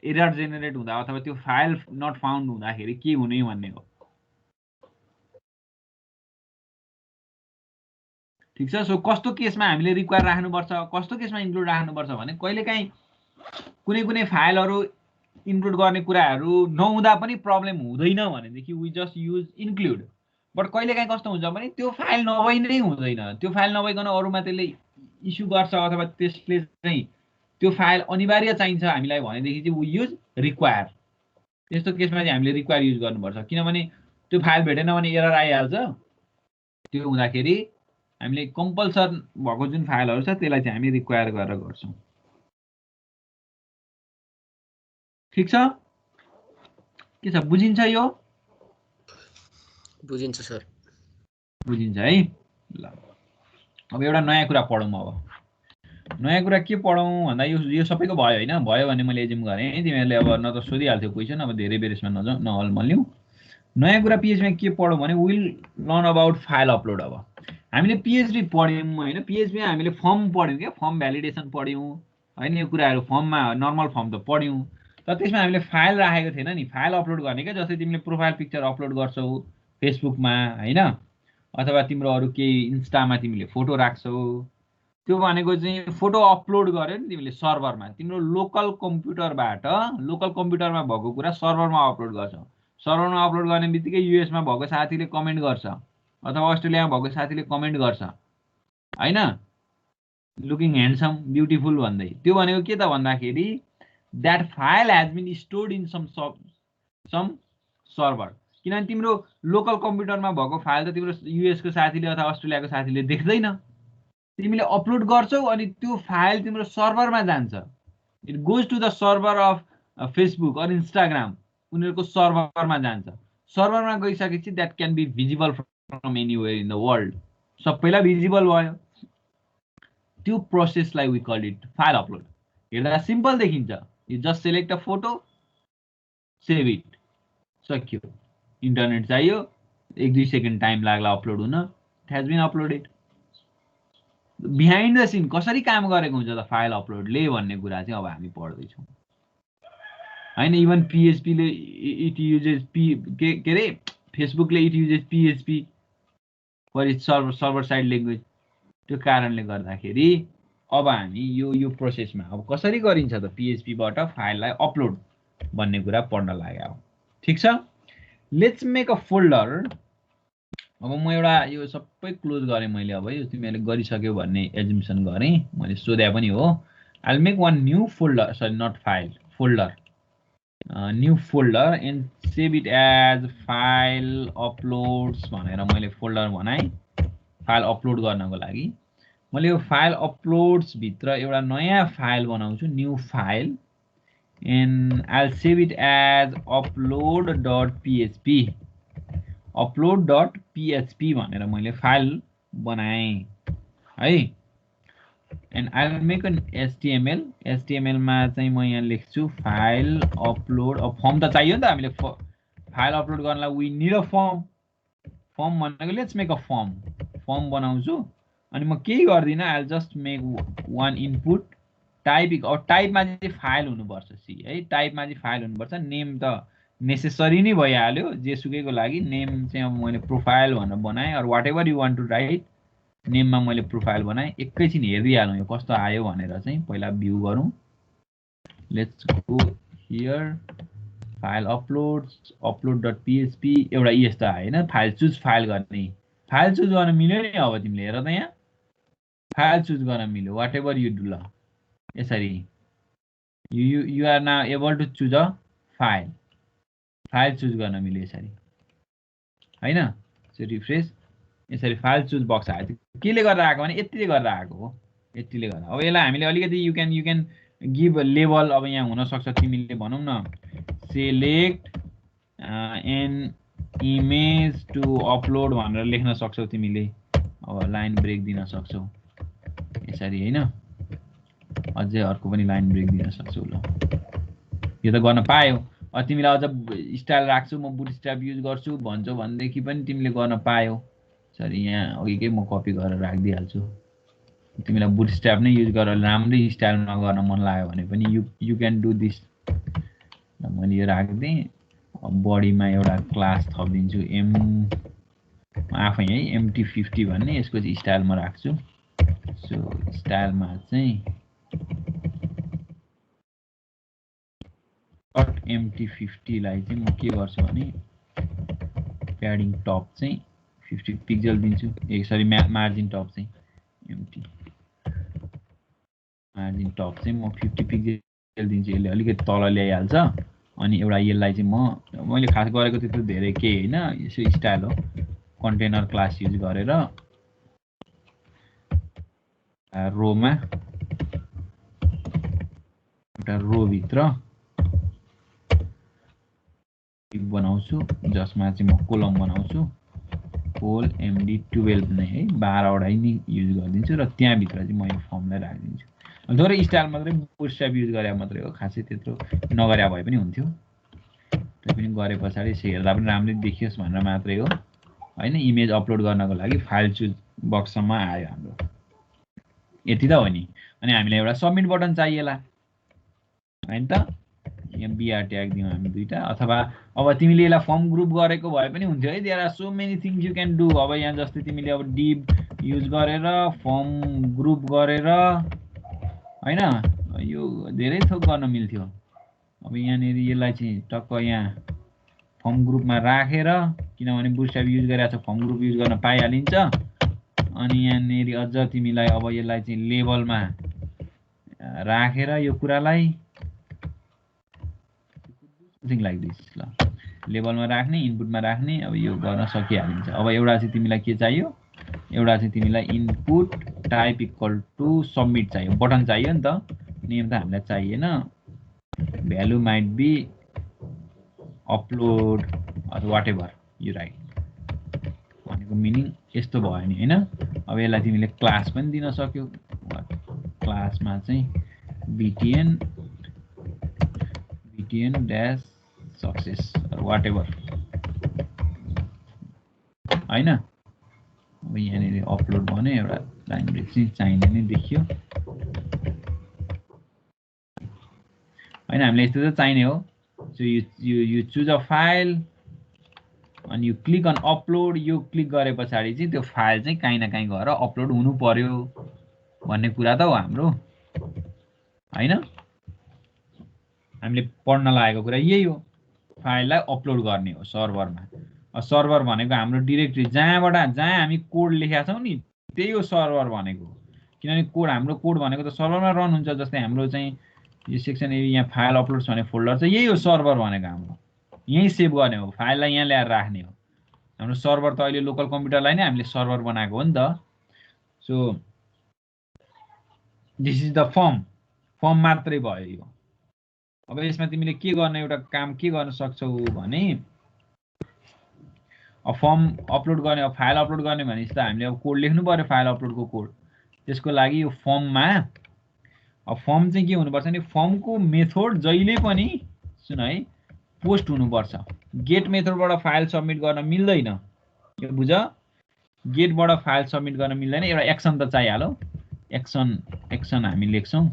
एरर जेनेरेट हुँदा अथवा त्यो फाइल नट फाउन्ड हुँदाखेरि के हुने भन्ने हो। ठीक छ। सो कस्तो केसमा हामीले रिक्वायर राख्नुपर्छ, कस्तो केसमा इन्क्लुड राख्नुपर्छ भने कहिलेकाहीँ कुनै फाइलहरू इन्क्लुड गर्ने कुराहरू नहुँदा पनि प्रब्लम हुँदैन भनेदेखि we just use include. But कहिलेकाहीँ कस्तो हुन्छ भने त्यो फाइल नभई नै हुँदैन, त्यो फाइल नभइकन अरूमा त्यसले इस्यु गर्छ अथवा त्यसले चाहिँ त्यो फाइल अनिवार्य चाहिन्छ हामीलाई भनेदेखि चाहिँ वी युज रिक्वायर। त्यस्तो केसमा चाहिँ हामीले रिक्वायर युज गर्नुपर्छ, किनभने त्यो फाइल भेटेन भने एरर आइहाल्छ। त्यो हुँदाखेरि हामीले कम्पल्सन भएको जुन फाइलहरू छ त्यसलाई चाहिँ हामी रिक्वायर गरेर गर्छौँ। ठीक छ, के छ बुझिन्छ यो? बुझिन्छ सर। बुझिन्छ है। ल अब एउटा नयाँ कुरा पढौँ। अब नयाँ कुरा के पढौँ भन्दा यो सबैको भयो होइन? भयो भने मैले एज्युम गरेँ तिमीहरूले अब न त सोधिहाल्थ्यो क्वेसन, अब धेरै बेरेसमा नहलमल्यौँ। नयाँ कुरा पिएचपीमा के पढौँ भने will learn about file upload. अब हामीले पिएचडी पढ्यौँ होइन, पिएचपीमा हामीले फर्म पढ्यौँ क्या, फर्म भ्यालिडेसन पढ्यौँ होइन, यो कुराहरू फर्ममा नर्मल फर्म त पढ्यौँ, तर त्यसमा हामीले फाइल राखेको थिएन नि, फाइल अपलोड गर्ने क्या। जस्तै तिमीले प्रोफाइल पिक्चर अपलोड गर्छौ फेसबुकमा होइन, अथवा तिम्रो अरू केही इन्स्टामा तिमीले फोटो राख्छौ, त्यो भनेको चाहिँ फोटो अपलोड गर्यो नि तिमीले सर्भरमा, तिम्रो लोकल कम्प्युटरबाट, लोकल कम्प्युटरमा भएको कुरा सर्भरमा अपलोड गर्छौ। सर्भरमा अपलोड गर्ने बित्तिकै युएसमा भएको साथीले कमेन्ट गर्छ अथवा अस्ट्रेलियामा भएको साथीले कमेन्ट गर्छ होइन, लुकिङ ह्यान्डसम ब्युटिफुल भन्दै। त्यो भनेको के त भन्दाखेरि that file has been stored in some server. किनभने तिम्रो लोकल कम्प्युटरमा भएको फाइल त तिम्रो युएसको साथीले अथवा अस्ट्रेलियाको साथीले देख्दैन, तिमीले अपलोड गर्छौ अनि त्यो फाइल तिम्रो सर्भरमा जान्छ। It goes to the server of Facebook or Instagram, उनीहरूको सर्भरमा जान्छ। सर्भरमा गइसकेपछि that can be visible from anywhere in the world, सबैलाई भिजिबल भयो। त्यो प्रोसेसलाई we call it file upload. हेर्दा सिम्पल देखिन्छ, you just select a photo, save it, सक्यो। इन्टरनेट चाहियो, 1-2 सेकेन्ड टाइम लाग्ला अपलोड हुन, it has been uploaded. Behind the scene कसरी काम गरेको हुन्छ त फाइल अपलोडले भन्ने कुरा चाहिँ अब हामी पढ्दैछौँ होइन। इभन पिएचपीले इट युजेस के अरे फेसबुकले it uses PHP for it server side language. त्यो कारणले गर्दाखेरि अब हामी यो प्रोसेसमा अब कसरी गरिन्छ त पिएचपीबाट फाइललाई अपलोड भन्ने कुरा पढ्न लाग्यो। ठिक छ, लेट्स मेक अ फोल्डर। अब म एउटा यो सबै क्लोज गरेँ मैले, अब यो तिमीहरूले गरिसक्यो भन्ने एज्युम्सन गरेँ, मैले सोधे पनि हो। I will make one new folder, sorry not file, folder, new folder and save it as file uploads भनेर मैले फोल्डर बनाएँ फाइल अपलोड गर्नको लागि। मैले यो फाइल अपलोड्स भित्र एउटा नयाँ फाइल बनाउँछु, new file, and I will save it as upload.php, upload.php भनेर मैले फाइल बनाएँ है। And I will make an HTML, एचटिएमएलमा चाहिँ म यहाँ लेख्छु फाइल अपलोड। अब फर्म त चाहियो नि त, हामीले फाइल अपलोड गर्नलाई we need a form. Form भनेको लेट्स मेक अ फर्म बनाउँछु अनि म केही गर्दिनँ, I will just make one input type. अब टाइपमा चाहिँ फाइल हुनुपर्छ सी है, टाइपमा चाहिँ फाइल हुनुपर्छ। नेम त नेसेसरी नै भइहाल्यो जेसुकैको लागि। नेम चाहिँ अब मैले प्रोफाइल भनेर बनाएँ, or whatever you want to write, नेममा मैले प्रोफाइल बनाएँ। एकैछिन हेरिहालौँ यो कस्तो आयो भनेर चाहिँ, पहिला भ्यू गरौँ। Let's go here, file uploads, upload.php, एउटा यस्तो आयो होइन, फाइल चुज फाइल गर्ने। फाइल चुज गर्न मिल्यो नि, अब तिमीले हेर त यहाँ फाइल चुज गर्न मिल्यो, वाट एभर यु डु। ल यसरी you are now able to choose a file, file choose गर्न मिल्यो यसरी होइन। सो रिफ्रेस, यसरी फाइल चुज बक्स आयो। केले गर्दा आएको भने यतिले गर्दा आएको हो, यतिले गर्दा। अब यसलाई हामीले अलिकति यु क्यान गिभ लेभल। अब यहाँ हुनसक्छ तिमीले भनौँ न select an image to upload भनेर लेख्न सक्छौ तिमीले। अब लाइन ब्रेक दिन सक्छौ यसरी होइन, अझै अर्को पनि लाइन ब्रेक दिन सक्छौ। ल यो त गर्न पायो, तिमीलाई अझ स्टाइल राख्छु म बुटस्ट्र्याप युज गर्छु भन्छौ भनेदेखि पनि तिमीले गर्न पायौ। सरी यहाँ अघिकै म कपी गरेर राखिदिइहाल्छु। तिमीलाई बुटस्ट्र्याप नै युज गरेर राम्रै स्टाइलमा गर्न मन लाग्यो भने पनि यु क्यान डु दिस। मैले यो राखिदिएँ। बडीमा एउटा क्लास थपिदिन्छु आफै है MT50 भन्ने, यसको चाहिँ स्टाइल म राख्छु। सो स्टाइलमा चाहिँ MT50 लाई चाहिँ म के गर्छु भने प्याडिङ टप चाहिँ 50 पिक्सल दिन्छु। सरी मार्जिन टप चाहिँ MT मार्जिन टप चाहिँ म 50 पिक्सल दिन्छु। यसले अलिकति तल ल्याइहाल्छ। अनि एउटा यसलाई चाहिँ मैले खास गरेको त्यस्तो धेरै केही होइन, यसो स्टाइल हो। कन्टेनर क्लास युज गरेर रोमा एउटा रो भित्र बनाउँछु जसमा चाहिँ म कोलम बनाउँछु। कोल MD12 नै है 12 वटा नै युज गरिदिन्छु र त्यहाँभित्र चाहिँ म यो फर्मलाई राखिदिन्छु। थोरै स्टाइल मात्रै बुटस्ट्र्याप युज गरे मात्रै हो, खासै त्यत्रो नगरे भए पनि हुन्थ्यो। त्यो पनि गरे पछाडि हेर्दा पनि राम्रै देखियोस् भनेर मात्रै हो हैन। इमेज अपलोड गर्नको लागि फाइल चुज बक्ससम्म आयो हाम्रो। यति त हो नि। अनि हामीलाई एउटा सबमिट बटन चाहिएला हैन त। यहाँ बिआर ट्याग दियौँ हामी दुईटा। अथवा अब तिमीले यसलाई फर्म ग्रुप गरेको भए पनि हुन्थ्यो है। There are so many things you can do. अब यहाँ जस्तै तिमीले अब डिभ युज गरेर फर्म ग्रुप गरेर हैन, यो धेरै थोक गर्न मिल्थ्यो। अब यहाँनिर यसलाई चाहिँ टक्क यहाँ फर्म ग्रुपमा राखेर, किनभने बुटस्ट्र्याप युज गरिरहेको छ फर्म ग्रुप युज गर्न पाइहालिन्छ। अनि यहाँनिर अझ तिमीलाई अब यसलाई चाहिँ लेबलमा राखेर यो कुरालाई something like this ल लेबलमा राख्ने, इनपुटमा राख्ने। अब यो गर्न सकिहालिन्छ। अब एउटा चाहिँ तिमीलाई के चाहियो, एउटा चाहिँ तिमीलाई input type equal to submit चाहियो, बटन चाहियो नि त। नेम त हामीलाई चाहिएन। Value might be upload or whatever you right भनेको मिनिङ यस्तो भयो नि हैन। अब यसलाई तिमीले क्लास पनि दिन सक्यौ। क्लासमा चाहिँ btn dash success or whatever हैन। अब यहाँनिर अपलोड भने एउटा लाइन ब्रेक चाहिँ चाहिने नै देखियो हैन। हामीलाई यस्तो त चाहिने हो। So you choose a file and you click on upload। यो क्लिक गरे पछाडि चाहिँ त्यो फाइल चाहिँ कहीँ न कहीँ गएर अपलोड हुनु पर्यो भन्ने कुरा त हो हाम्रो हैन। हामीले पढ्न लागेको कुरा यही हो। फाइललाई अपलोड गर्ने हो सर्भरमा। सर्भर भनेको हाम्रो डिरेक्टरी जहाँ हामी कोड लेखेका छौँ नि त्यही हो सर्भर भनेको। किनभने हाम्रो कोड भनेको त सर्भरमा रन हुन्छ। जस्तै हाम्रो चाहिँ यो सेक्सन यहाँ फाइल अपलोड्स भन्ने फोल्डर छ, यही हो सर्भर भनेको हाम्रो। यही सेभ गर्ने हो, फाइललाई यहाँ ल्याएर राख्ने हो। हाम्रो सर्भर त अहिले लोकल कम्प्युटरलाई नै हामीले सर्भर बनाएको हो नि त। So this is the form मात्रै भयो यो। अब यसमा तिमीले के गर्ने, एउटा काम के गर्न सक्छौ भने फर्म अपलोड गर्ने, फाइल अपलोड गर्ने भनेपछि त हामीले अब कोड लेख्नु पर्यो फाइल अपलोडको कोड। त्यसको लागि यो फर्ममा फर्म चाहिँ के हुनुपर्छ भने फर्मको मेथड जहिले पनि सुन है पोस्ट हुनुपर्छ। गेट मेथडबाट फाइल सबमिट गर्न मिल्दैन, यो बुझ। गेटबाट फाइल सबमिट गर्न मिल्दैन। एउटा एक्सन त चाहिहाल्यो। एक्सन हामी लेख्छौँ।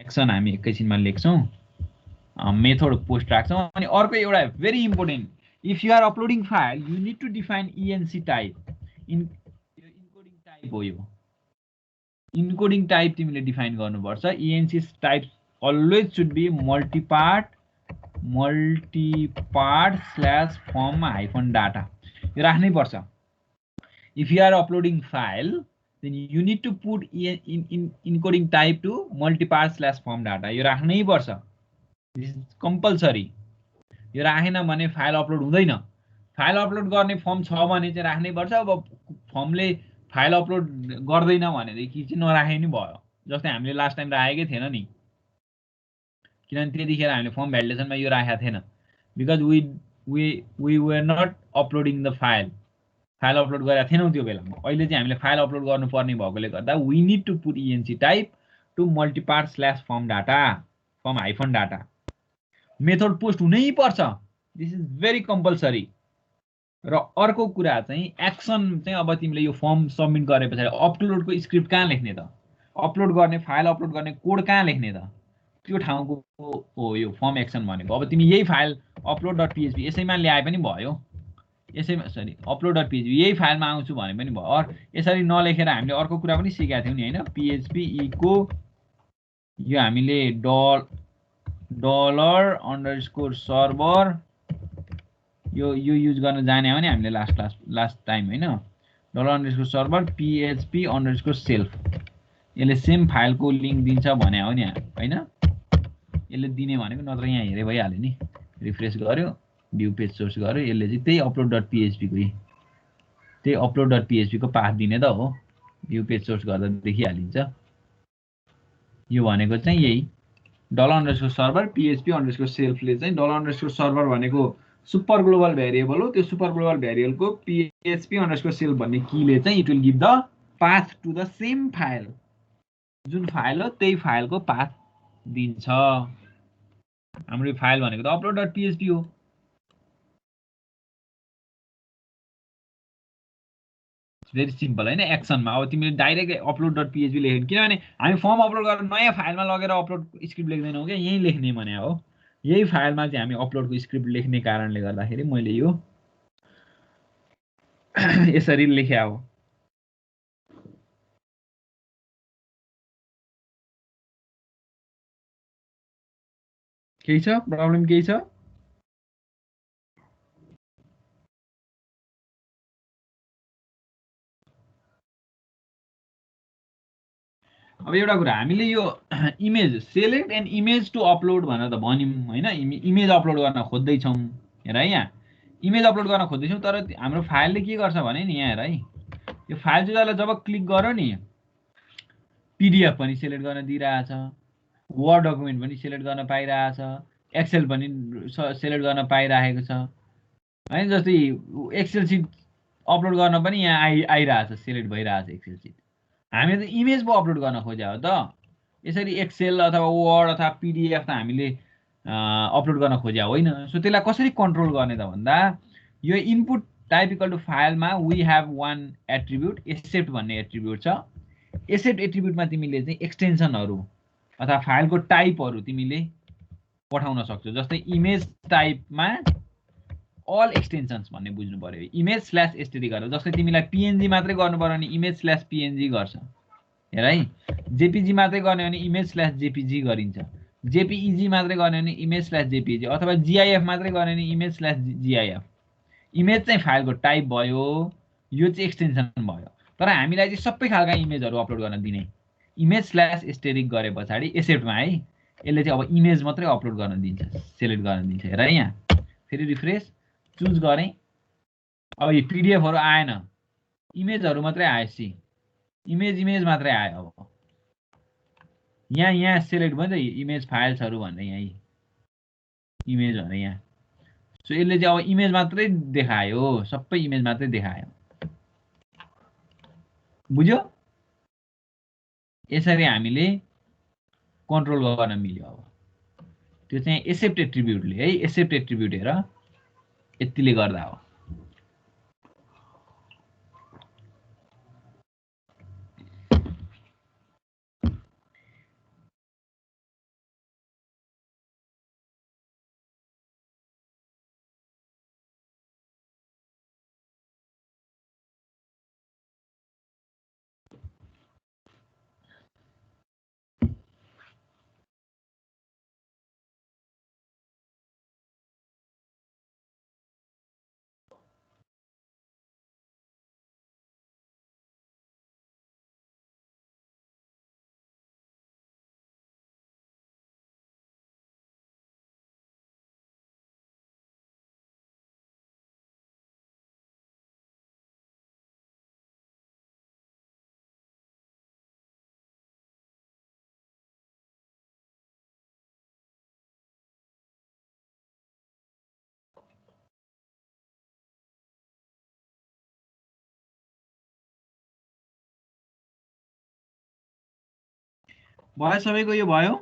एक्सन हामी एकैछिनमा लेख्छौँ। मेथड पोस्ट राख्छौँ। अनि अर्को एउटा very important, if you are uploading file you need to define ENC type. Encoding type हो यो। इन्कोडिङ टाइप तिमीले डिफाइन गर्नुपर्छ। ENC type always should be multipart /form -data यो राख्नै पर्छ। If you are uploading file then you need to put encoding type to multipart /form data यो राख्नै पर्छ। This is compulsory. यो राखेन भने फाइल अपलोड हुँदैन। फाइल अपलोड गर्ने फर्म छ भने चाहिँ राख्नै पर्छ। अब फर्मले फाइल अपलोड गर्दैन भनेदेखि चाहिँ नराखे नि भयो। जस्तै हामीले लास्ट टाइम राखेकै थिएन नि, किनभने त्यतिखेर हामीले फर्म भ्यालिडेसनमा यो राखेको थिएन। Because we were not uploading the file। File upload गरेका थिएनौँ त्यो बेलामा। अहिले चाहिँ हामीले फाइल अपलोड गर्नुपर्ने भएकोले गर्दा we need to put ENC type to multipart /form data form -data method post हुनै पर्छ, दिस इज भेरी कम्पलसरी। र अर्को कुरा चाहिँ एक्सन चाहिँ अब तिमीले यो फर्म सबमिट गरे पछाडि अपलोडको स्क्रिप्ट कहाँ लेख्ने त, अपलोड गर्ने फाइल अपलोड गर्ने कोड कहाँ लेख्ने त, त्यो ठाउँको हो यो फर्म एक्सन भनेको। अब तिमी यही फाइल अपलोड डट पिएचपी यसैमा ल्याए पनि भयो, यसैमा सरी अपलोड डट पिएचपी यही फाइलमा आउँछु भने पनि भयो। अर यसरी नलेखेर हामीले अर्को कुरा पनि सिकेका थियौँ नि होइन, पिएचपी इको यो हामीले डलर अन्डरस्कोर सर्भर यो युज गर्न जाने हो नि हामीले लास्ट टाइम होइन, dollar underscore server PHP underscore self, यसले सेम फाइलको लिङ्क दिन्छ भने हो नि होइन, यसले दिने भनेको, नत्र यहाँ हेरे भइहाल्यो नि। रिफ्रेस गर्यो, भ्यू पेज सोर्स गर्यो, यसले चाहिँ त्यही अपलोड डट पिएचपीको त्यही अपलोड डट पिएचपीको पाथ दिने त हो, भ्यू पेज सोर्स गर्दा देखिहालिन्छ। यो भनेको चाहिँ यही dollar underscore server PHP underscore सेल्फले चाहिँ डलर अन्डरस्कोर सर्भर भनेको सुपर ग्लोबल भेरिएबल हो, त्यो सुपर ग्लोबल भेरिएबलको पिएचपी अन्डरस्कोर सेल्फ भन्ने कीले चाहिँ it will give the path to the same file, जुन फाइल हो त्यही फाइलको पाथ दिन्छ। हाम्रो फाइल भनेको त अपलोड डट पिएचपी हो। भेरी सिम्पल होइन, एक्सनमा अब तिमीले डाइरेक्ट अपलोड डट पिएचपी लेख्यो, किनभने हामी फर्म अपलोड गरेर नयाँ फाइलमा लगेर अपलोड स्क्रिप्ट लेख्दैनौँ क्या, यहीँ लेख्ने भने हो, यही फाइलमा चाहिँ हामी अपलोडको स्क्रिप्ट लेख्ने कारणले गर्दाखेरि मैले यो यसरी लेख्या हो। केही छ प्रब्लम, केही छ? अब एउटा कुरा हामीले यो image select and image to upload भनेर त भन्यौँ होइन, इमेज अपलोड गर्न खोज्दैछौँ। हेर है, यहाँ इमेज अपलोड गर्न खोज्दैछौँ, तर हाम्रो फाइलले के गर्छ भने नि यहाँ हेर है, यो फाइल जुदालाई जब क्लिक गऱ्यो नि पिडिएफ पनि सेलेक्ट गर्न दिइरहेछ, वर्ड डकुमेन्ट पनि सेलेक्ट गर्न पाइरहेछ, एक्सेल पनि सेलेक्ट गर्न पाइरहेको छ होइन। जस्तै एक्सेल सिट अपलोड गर्न पनि यहाँ आइरहेछ, सेलेक्ट भइरहेछ एक्सेल सिट। हामीले त इमेज पो अपलोड गर्न खोज्या हो त, यसरी एक्सेल अथवा वर्ड अथवा पिडिएफ त हामीले अपलोड गर्न खोज्या होइन। सो त्यसलाई कसरी कन्ट्रोल गर्ने त भन्दा यो इनपुट टाइप इक्वल टु फाइलमा we have one attribute accept भन्ने एट्रिब्युट छ। एक्सेप्ट एट्रिब्युटमा तिमीले चाहिँ एक्सटेन्सनहरू अथवा फाइलको टाइपहरू तिमीले पठाउन सक्छौ। जस्तै इमेज टाइपमा अल एक्सटेन्सन्स भन्ने बुझ्नु पर्यो, इमेज स्ल्यास एसटीडी गरेर। जस्तै तिमीलाई पिएनजी मात्रै गर्नु पर्यो भने इमेज स्ल्यास पिएनजी गर्छ, हेर है। जेपिजी मात्रै गर्ने भने इमेज स्ल्यास जेपिजी गरिन्छ, जेपिइजी मात्रै गर्ने भने इमेज स्ल्यास जेपिइजी, अथवा जिआइएफ मात्रै गर्ने भने इमेज स्ल्यास जिआइएफ। इमेज चाहिँ फाइलको टाइप भयो, यो चाहिँ एक्सटेन्सन भयो। तर हामीलाई चाहिँ सबै खालका इमेजहरू अपलोड गर्न दिने, इमेज स्ल्यास एस्टेरिक गरे पछाडि एक्सेप्टमा है, यसले चाहिँ अब इमेज मात्रै अपलोड गर्न दिन्छ, सेलेक्ट गर्न दिन्छ। हेर यहाँ फेरि रिफ्रेस चुज गरेँ, अब यो पिडिएफहरू आएन, इमेजहरू मात्रै आएपछि इमेज मात्रै आयो। अब यहाँ सेलेक्ट भयो नि त इमेज फाइल्सहरू भनेर, यहाँ इमेज भनेर यहाँ। सो यसले चाहिँ अब इमेज मात्रै देखायो, सबै इमेज मात्रै देखायो, बुझ्यो? यसरी हामीले कन्ट्रोल गर्न मिल्यो। अब त्यो चाहिँ एक्सेप्ट एट्रिब्युटले है, एक्सेप्ट एट्रिब्युट हेर यतिले गर्दा हो। भयो सबैको? यो भयो?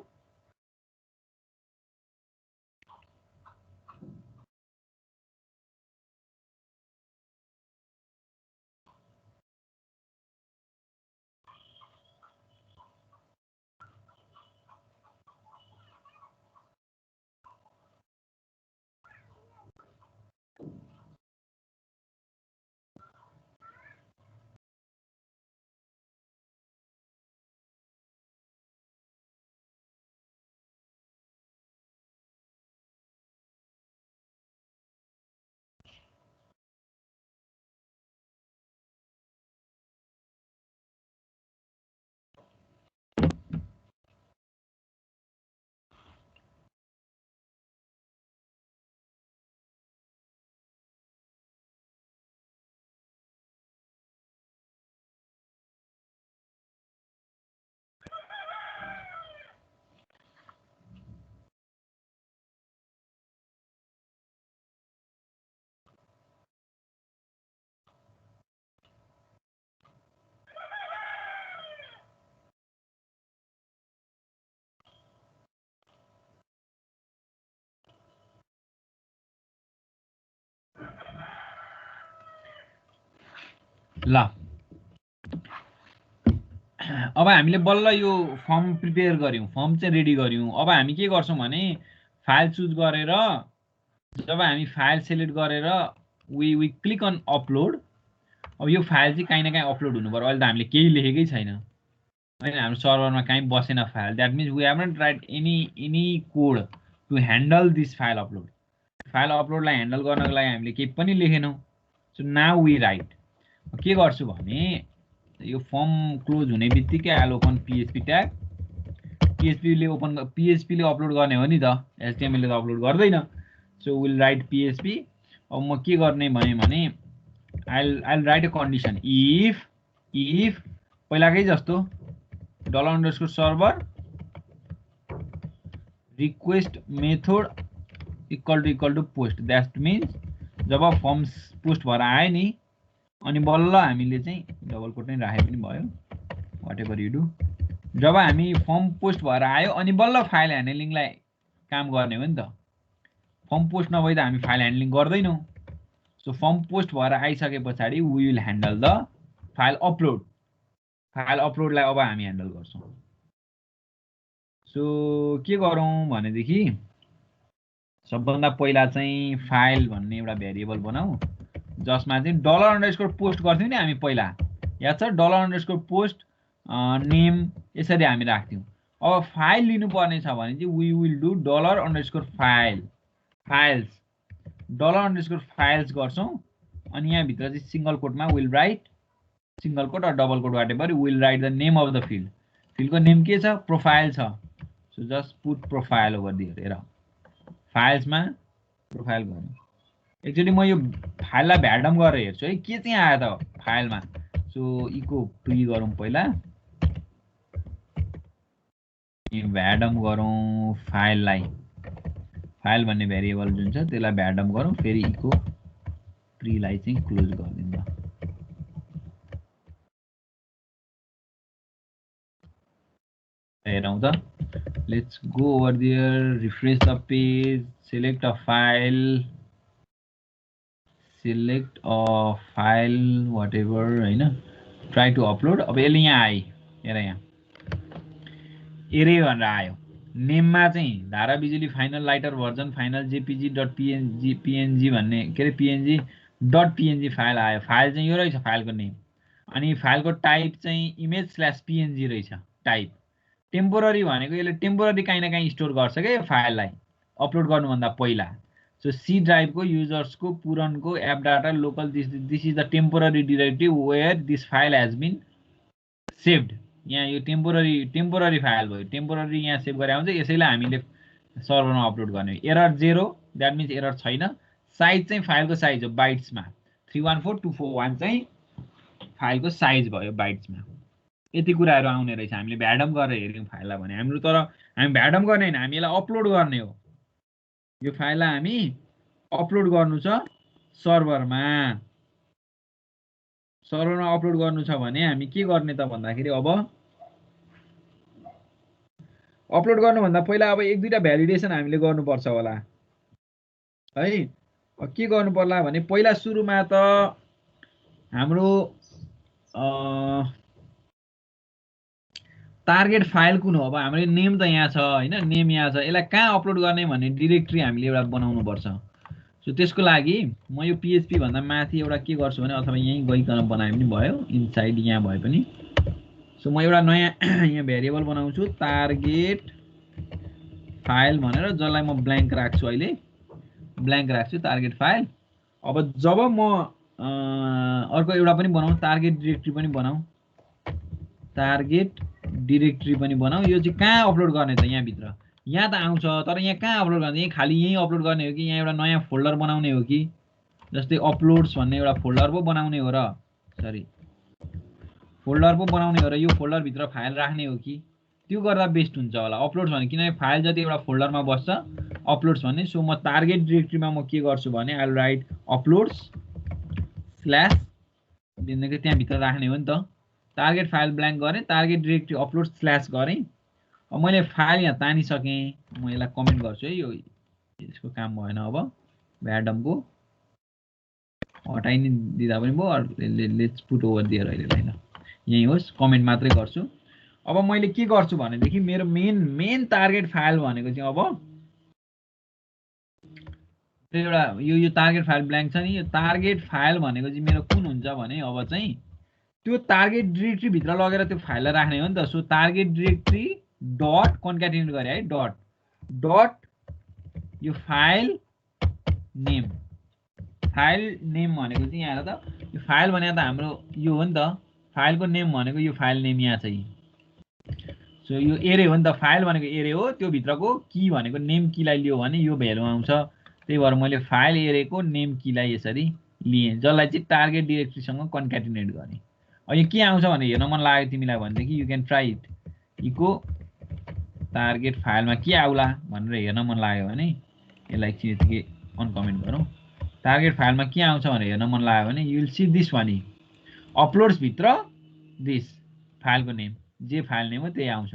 ल अब हामीले बल्ल यो फर्म प्रिपेयर गर्यौं, फर्म चाहिँ रेडी गर्यौं। अब हामी के गर्छौं भने फाइल चुज गरेर जब हामी फाइल सेलेक्ट गरेर वी क्लिक अन अपलोड। अब यो फाइल चाहिँ कहीँ न कहीँ अपलोड हुनु पर्यो। अहिले त हामीले केही लेखेकै छैन हैन, हाम्रो सर्भरमा कहीँ बसेन file. That means we haven't write any code to handle this file upload. File अपलोडलाई ह्यान्डल गर्नको लागि हामीले केही पनि लेखेनौं। So now we write. के गर्छु भने यो फर्म क्लोज हुने बित्तिकै I will open PHP tag. PHP ले अपलोड गर्ने हो नि त, एचटीएमएल ले त अपलोड गर्दैन। So will write PHP. अब म के गर्ने भने I'll write a condition if पहिलाकै जस्तो $_server request method equal to post। that means जब फर्म पोस्ट भएर आयो नि अनि बल्ल हामीले चाहिँ डबल कोट नै राखे पनि भयो, व्हाटएभर यु डु। जब हामी फर्म पोस्ट भएर आयो अनि बल्ल फाइल ह्यान्डलिङलाई काम गर्ने हो नि त। फर्म पोस्ट नभई त हामी फाइल ह्यान्डलिङ गर्दैनौं। सो फर्म पोस्ट भएर आइसके पछाडि we will handle the file upload. File अपलोडलाई अब हामी ह्यान्डल गर्छौं। सो के गरौँ भनेदेखि सबभन्दा पहिला चाहिँ फाइल भन्ने एउटा भेरिएबल बनाऊ जसमा चाहिँ $_पोस्ट गर्थ्यौं नि हामी पहिला, याद छ? $_पोस्ट नेम यसरी हामी राख्थ्यौं। अब फाइल लिनु पर्ने छ भने चाहिँ वी विल डु $_फाइल्स $_फाइल्स गर्छौं। अनि यहाँ भित्र चाहिँ सिंगल कोटमा will write, single quote or double quote whatever, will write the name of the field. फिल्डको नेम के छ? प्रोफाइल छ। So just put profile over there. हेर फाइल्समा प्रोफाइल गर्नु। एक्चुअली म यो फाइललाई भ्याडम गरेर हेर्छु है के चाहिँ आयो त फाइलमा। सो इको प्री गरौँ पहिला, भ्याडम गरौँ फाइललाई। फाइल भन्ने भेरिएबल जुन छ त्यसलाई भ्याडम गरौँ, फेरि इको प्रीलाई चाहिँ क्लोज गरिदिउँ। हेरौँ त, let's go over there, refresh the page, select a file whatever हैन, try to upload। अब यसले यहाँ आयो, हेर यहाँ एरे भनेर आयो। नेममा चाहिँ धारा बिजुली final lighter version final jpg.png भन्ने के अरे png.png फाइल आयो। फाइल चाहिँ यो रहेछ फाइलको नेम। अनि फाइलको टाइप चाहिँ image/png रहेछ टाइप। टेम्पोररी भनेको यसले टेम्पोररी कहीँ न कहीँ स्टोर गर्छ क्या यो फाइललाई अपलोड गर्नुभन्दा पहिला। सो सी ड्राइभको युजर्सको पुरनको app data local this is the temporary directive where this file has been saved. यहाँ यो टेम्पोररी फाइल भयो, टेम्पोररी यहाँ सेभ गरे आउँछ। यसैलाई हामीले सर्भरमा अपलोड गर्ने। एरर 0, द्याट मिन्स एरर छैन। साइज चाहिँ फाइलको साइज हो बाइट्समा, 314241 चाहिँ फाइलको साइज भयो बाइट्समा। यति कुराहरू आउने रहेछ। हामीले भ्याडम गरेर हेर्यौँ फाइललाई भने हाम्रो, तर हामी भ्याडम गर्ने हैन, हामी यसलाई अपलोड गर्ने हो। यो फाइललाई हामी अपलोड गर्नु छ सर्भरमा। सर्भरमा अपलोड गर्नु छ भने हामी के गर्ने त भन्दाखेरि अब अपलोड गर्नुभन्दा पहिला अब एक दुईटा भ्यालिडेसन हामीले गर्नुपर्छ होला है। के गर्नु पर्ला भने पहिला सुरुमा त हाम्रो टार्गेट फाइल कुन हो? अब हाम्रो नेम त यहाँ छ हैन, नेम यहाँ छ। यसलाई कहाँ अपलोड गर्ने भन्ने डिरेक्टरी हामीले एउटा बनाउनु पर्छ। सो त्यसको लागि म यो पीएचपी भन्दा माथि एउटा के गर्छु भने, अथवा यहीँ गइकन बनाए पनि भयो, इनसाइड यहाँ भए पनि। सो म एउटा नयाँ यहाँ भेरिएबल बनाउँछु टार्गेट फाइल भनेर, जसलाई म ब्ल्याङ्क राख्छु। अहिले ब्ल्याङ्क राख्छु टार्गेट फाइल। अब जब म अर्को एउटा पनि बनाउँ, टार्गेट डिरेक्टरी पनि बनाऊ, टार्गेट डिरेक्टरी पनि बनाऊ। यो चाहिँ कहाँ अपलोड गर्ने त? यहाँ भित्र, यहाँ त आउँछ, तर यहाँ कहाँ अपलोड गर्ने? यही खाली यही अपलोड गर्ने हो कि यहाँ एउटा नयाँ फोल्डर बनाउने हो कि? जस्तै अपलोड्स भन्ने एउटा फोल्डर पो बनाउने हो र, सरी फोल्डर पो बनाउने हो र यो फोल्डर भित्र फाइल राख्ने हो कि? त्यो गर्दा बेस्ट हुन्छ होला अपलोड्स भने, किनभने फाइल जति एउटा फोल्डरमा बस्छ अपलोड्स भन्ने। सो म टार्गेट डिरेक्टरीमा म के गर्छु भने I will write uploads slash दिनकै त्यहाँ भित्र राख्ने हो नि त। टार्गेट फाइल ब्ल्याङ्क गरेँ, टार्गेट डिरेक्टरी अपलोड स्ल्याश गरेँ। अब मैले फाइल यहाँ तानिसकेँ, म यसलाई कमेन्ट गर्छु है, यो यसको काम भएन। अब भ्याडमको हटाइ नि दिदा पनि भयो लेट्स पुट ओभर दिएर अहिले ल यही होस् कमेन्ट मात्रै गर्छु अब मैले के गर्छु भनेदेखि मेरो मेन टार्गेट फाइल भनेको चाहिँ अब एउटा यो टार्गेट फाइल ब्ल्याङ्क छ नि यो टार्गेट फाइल भनेको चाहिँ मेरो कुन हुन्छ भने अब चाहिँ त्यो टार्गेट डिरेक्टरी भित्र लगेर त्यो फाइललाई राख्ने हो नि त सो टार्गेट डिरेक्टरी डट कन्क्याटिनेट गरे है डट यो फाइल नेम भनेको चाहिँ यहाँ त यो फाइल भने त हाम्रो यो हो नि त फाइलको नेम भनेको यो फाइल नेम यहाँ चाहिँ सो यो एरे हो नि त फाइल भनेको एरे हो त्यो भित्रको की भनेको नेम कीलाई लियो भने यो भ्यालु आउँछ त्यही भएर मैले फाइल एरेको नेम कीलाई यसरी लिएँ जसलाई चाहिँ टार्गेट डिरेक्टरीसँग कन्क्याटिनेट गरेँ अब यो के आउँछ भने हेर्न मन लाग्यो तिमीलाई भनेदेखि you can try it echo target फाइलमा के आउला भनेर हेर्न मन लाग्यो भने यसलाई एकछिन यतिकै अनकमेन्ट गरौँ टार्गेट फाइलमा के आउँछ भनेर हेर्न मन लाग्यो भने यु विल सी दिस भने अपलोड्स भित्र दिस फाइलको नेम जे फाइल नेम हो त्यही आउँछ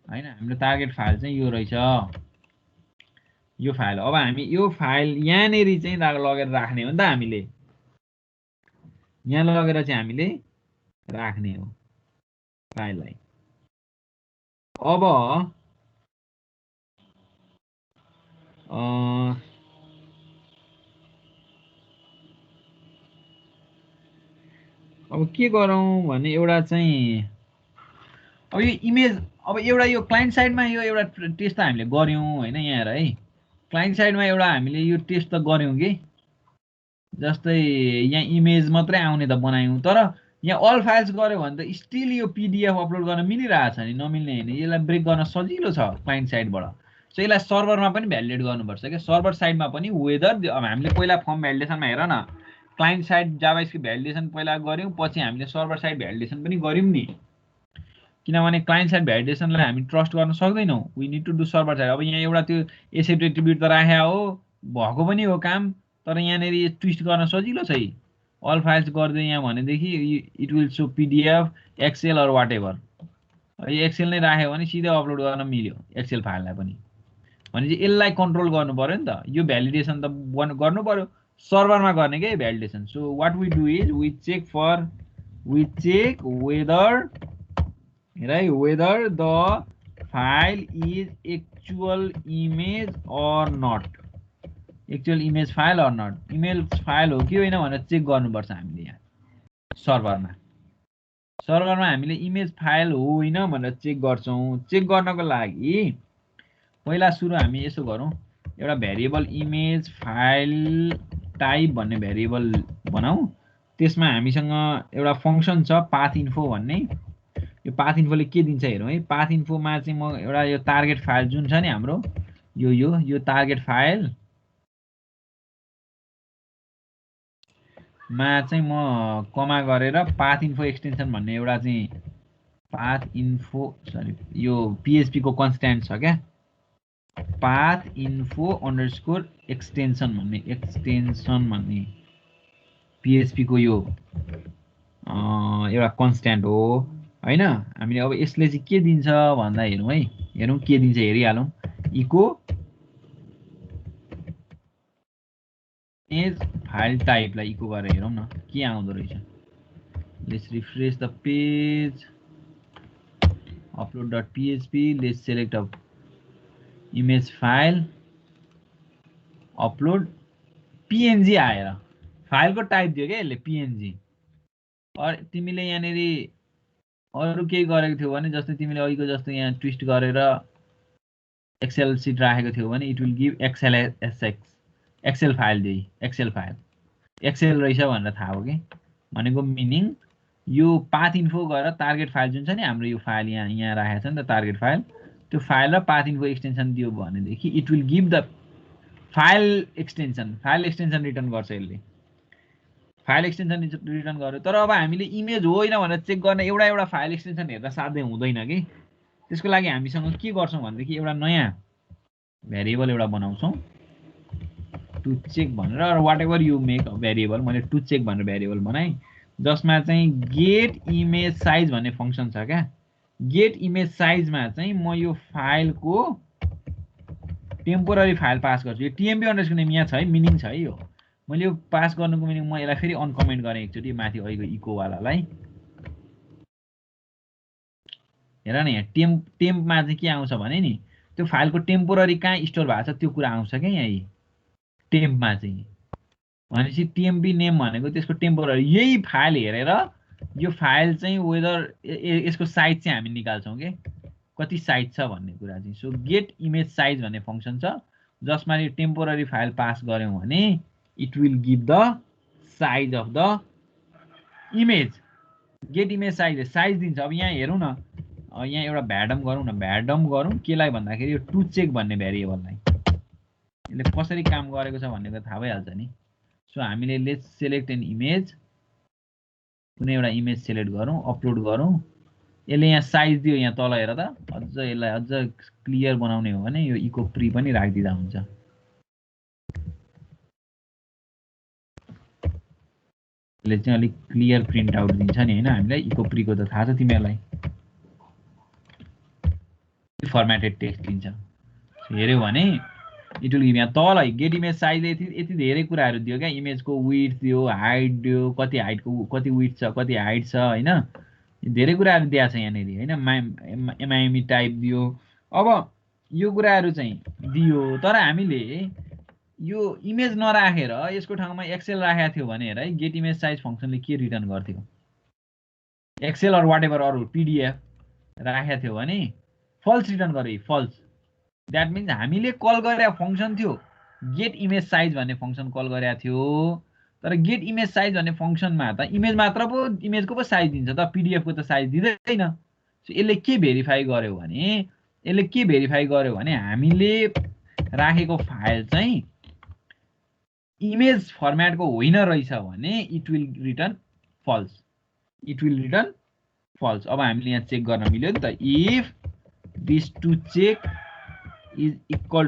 हैन हाम्रो टार्गेट फाइल चाहिँ यो रहेछ यो फाइल अब हामी यो फाइल यहाँनेरि चाहिँ लगेर राख्ने हो नि त हामीले यहाँ लगेर चाहिँ हामीले राख्ने हो फाइललाई अब के गरौँ भने एउटा चाहिँ अब यो इमेज अब एउटा यो क्लाइन्ट साइडमा यो एउटा टेस्ट त हामीले गर्यौँ हैन यहाँ हेर है क्लाइन्ट साइडमा एउटा हामीले यो टेस्ट त गर्यौँ कि जस्तै यहाँ इमेज मात्रै आउने त बनायौँ तर यहाँ अल फाइल्स गऱ्यो भने त स्टिल यो पीडीएफ अपलोड गर्न मिलिरहेछ नि नमिल्ने हैन यसलाई ब्रेक गर्न सजिलो छ क्लाइन्ट साइडबाट सो यसलाई सर्भरमा पनि भ्यालिडेट गर्नुपर्छ के सर्भर साइडमा पनि वेदर अब हामीले पहिला फर्म भ्यालिडेसनमा हेर न क्लाइन्ट साइड जाभास्क्रिप्ट भ्यालिडेसन पहिला गर्यौँ पछि हामीले सर्भर साइड भ्यालिडेसन पनि गर्यौँ नि किनभने क्लाइन्ट साइड भ्यालिडेसनलाई हामी ट्रस्ट गर्न सक्दैनौँ we need to do server side अब यहाँ एउटा त्यो एसेट एट्रिब्युट त राखेको हो भएको पनि हो काम तर यहाँनेरि ट्विस्ट गर्न सजिलो छ अल फाइल्स गर्दै यहाँ भनेदेखि it will so PDF excel or whatever यो एक्सेल नै राख्यो भने सिधै अपलोड गर्न मिल्यो एक्सेल फाइललाई पनि भनेपछि यसलाई कन्ट्रोल गर्नु पर्यो नि त यो भ्यालिडेसन त गर्नु पर्यो सर्भरमा गर्ने के validation so what we do is we check whether the file is actual image or not actual image file or not image file हो कि होइन भनेर चेक गर्नुपर्छ हामीले यहाँ सर्भरमा हामीले इमेज फाइल हो होइन भनेर चेक गर्छौँ चेक गर्नको लागि पहिला सुरु हामी यसो गरौँ एउटा भेरिएबल इमेज फाइल टाइप भन्ने भेरिएबल बनाऊ त्यसमा हामीसँग एउटा फङ्सन छ पाथ इन्फो भन्ने यो पाथ इन्फोले के दिन्छ हेरौँ है पाथ इन्फोमा चाहिँ म एउटा यो टार्गेट फाइल जुन छ नि हाम्रो यो टार्गेट फाइल मा चाहिँ म कमा गरेर पाथ इन्फो एक्सटेन्सन भन्ने एउटा चाहिँ पाथ इन्फो सरी यो पीएचपी को कन्स्ट्यान्ट छ क्या पाथ इन्फो अंडरस्कोर एक्सटेन्सन भन्ने पीएचपी को यो एउटा कन्स्ट्यान्ट हो हैन हामीले अब यसले चाहिँ के दिन्छ भन्दा हेरौँ है हेरौँ के दिन्छ हेरिहालौँ इको इमेज फाइल टाइपलाई इको गरेर हेरौँ न के आउँदो रहेछ let's refresh the page upload.php let's select a image file upload png आएर फाइलको टाइप दियो क्या यसले png और तिमीले यहाँनेरि अरु केही गरेको थियौ भने जस्तै तिमीले अघिको जस्तो यहाँ ट्विस्ट गरेर एक्सेल सिट राखेको थियौ भने it will give Excel file दिए एक्सेल रहेछ भनेर थाहा हो के भनेको मिनिङ यो पाथ इन्फो गरेर टार्गेट फाइल जुन छ नि हाम्रो यो फाइल यहाँ राखेको छ नि त टार्गेट फाइल त्यो फाइल र पाथ इन्फो एक्सटेन्सन दियो भनेदेखि it will give the file extension return गर्छ यसले फाइल एक्सटेन्सन रिटर्न गर्यो तर अब हामीले इमेज हो होइन भनेर चेक गर्न एउटा फाइल एक्सटेन्सन हेर्दा साध्यै हुँदैन कि त्यसको लागि हामीसँग के गर्छौं भनेदेखि एउटा नयाँ भेरिएबल एउटा बनाउँछौं टु चेक भनेर र whatever you make a variable मैले टु चेक भनेर भेरिएबल बनाएँ जसमा चाहिँ गेट इमेज साइज भन्ने फंक्सन छ क्या गेट इमेज साइजमा चाहिँ म यो फाइलको टेम्पोररी फाइल पास गर्छु यो टीएमपी अंडरस्कोर नेम यहाँ छ है मिनिङ छ है यो मैले यो पास गर्नुको मिनिङ म यसलाई फेरि अनकमेन्ट गरेँ एकचोटि माथि अहिलेको इकोवालालाई। हेर न यहाँ टेम्पमा चाहिँ के आउँछ भने नि त्यो फाइलको टेम्पोररी कहाँ स्टोर भएको छ त्यो कुरा आउँछ क्या यहाँ टेम्पमा चाहिँ। भनेपछि टेम्पी नेम भनेको त्यसको टेम्पोररी यही फाइल हेरेर यो फाइल चाहिँ वेदर यसको साइज चाहिँ हामी निकाल्छौँ के कति साइज छ भन्ने कुरा चाहिँ। सो गेट इमेज साइज भन्ने फङ्सन छ जसमा यो टेम्पोररी फाइल पास गऱ्यौँ भने it will give the size of the image. Get image size दिन्छ। अब यहाँ हेरौँ न यहाँ एउटा भ्याडम गरौँ न भ्याडम गरौँ केलाई भन्दाखेरि यो टु चेक भन्ने भेरिएबललाई यसले कसरी काम गरेको छ भन्ने कुरा थाहा भइहाल्छ नि। सो हामीले लेट्स सेलेक्ट एन इमेज कुनै एउटा इमेज सेलेक्ट गरौँ अपलोड गरौँ। यसले यहाँ साइज दियो यहाँ तल हेर त अझ यसलाई अझ क्लियर बनाउने हो भने यो इको प्री पनि राखिदिँदा हुन्छ। यसले चाहिँ अलिक क्लियर प्रिन्ट आउट दिन्छ नि होइन हामीलाई। इको प्रीको त थाहा छ तिमीहरूलाई फर्मेटेड टेक्स्ट दिन्छ। हेऱ्यौ भने इट विल गिभ यहाँ तल गेट इमेज साइजले यति धेरै कुराहरू दियो क्या। इमेजको विड्थ दियो हाइट दियो कति हाइटको कति विड्थ छ कति हाइट छ होइन धेरै कुराहरू दिएको छ यहाँनिर होइन। एमआइएमई टाइप दियो। अब यो कुराहरू चाहिँ दियो तर हामीले यो इमेज नराखेर यसको ठाउँमा एक्सेल राखेको थियो भने हेर है गेट इमेज साइज फङ्सनले के रिटर्न गर्थ्यो एक्सेल अर वाट एभर अरू पिडिएफ राखेको थियो भने फल्स रिटर्न गरे फल्स। द्याट मिन्स हामीले कल गरेको फङ्सन थियो गेट इमेज साइज भन्ने फङ्सन कल गरेको थियो तर गेट इमेज साइज भन्ने फङ्सनमा त इमेज मात्र पो इमेजको पो साइज दिन्छ त पिडिएफको त साइज दिँदैन। सो यसले के भेरिफाई गर्यो भने हामीले राखेको फाइल चाहिँ इमेज फर्मेटको होइन रहेछ भने इट विल रिटर्न फल्स। अब हामीले यहाँ चेक गर्न मिल्यो नि त if this to check is equal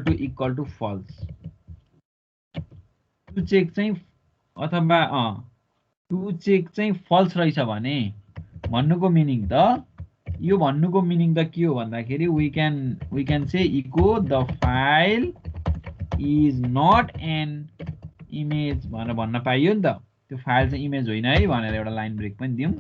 to false. To check चाहिँ अथवा टु चेक चाहिँ फल्स रहेछ भने भन्नुको मिनिङ त के हो भन्दाखेरि we can say echo the file is not an image भनेर भन्न पाइयो नि त। त्यो फाइल चाहिँ इमेज होइन है भनेर एउटा लाइन ब्रेक पनि दिउँ।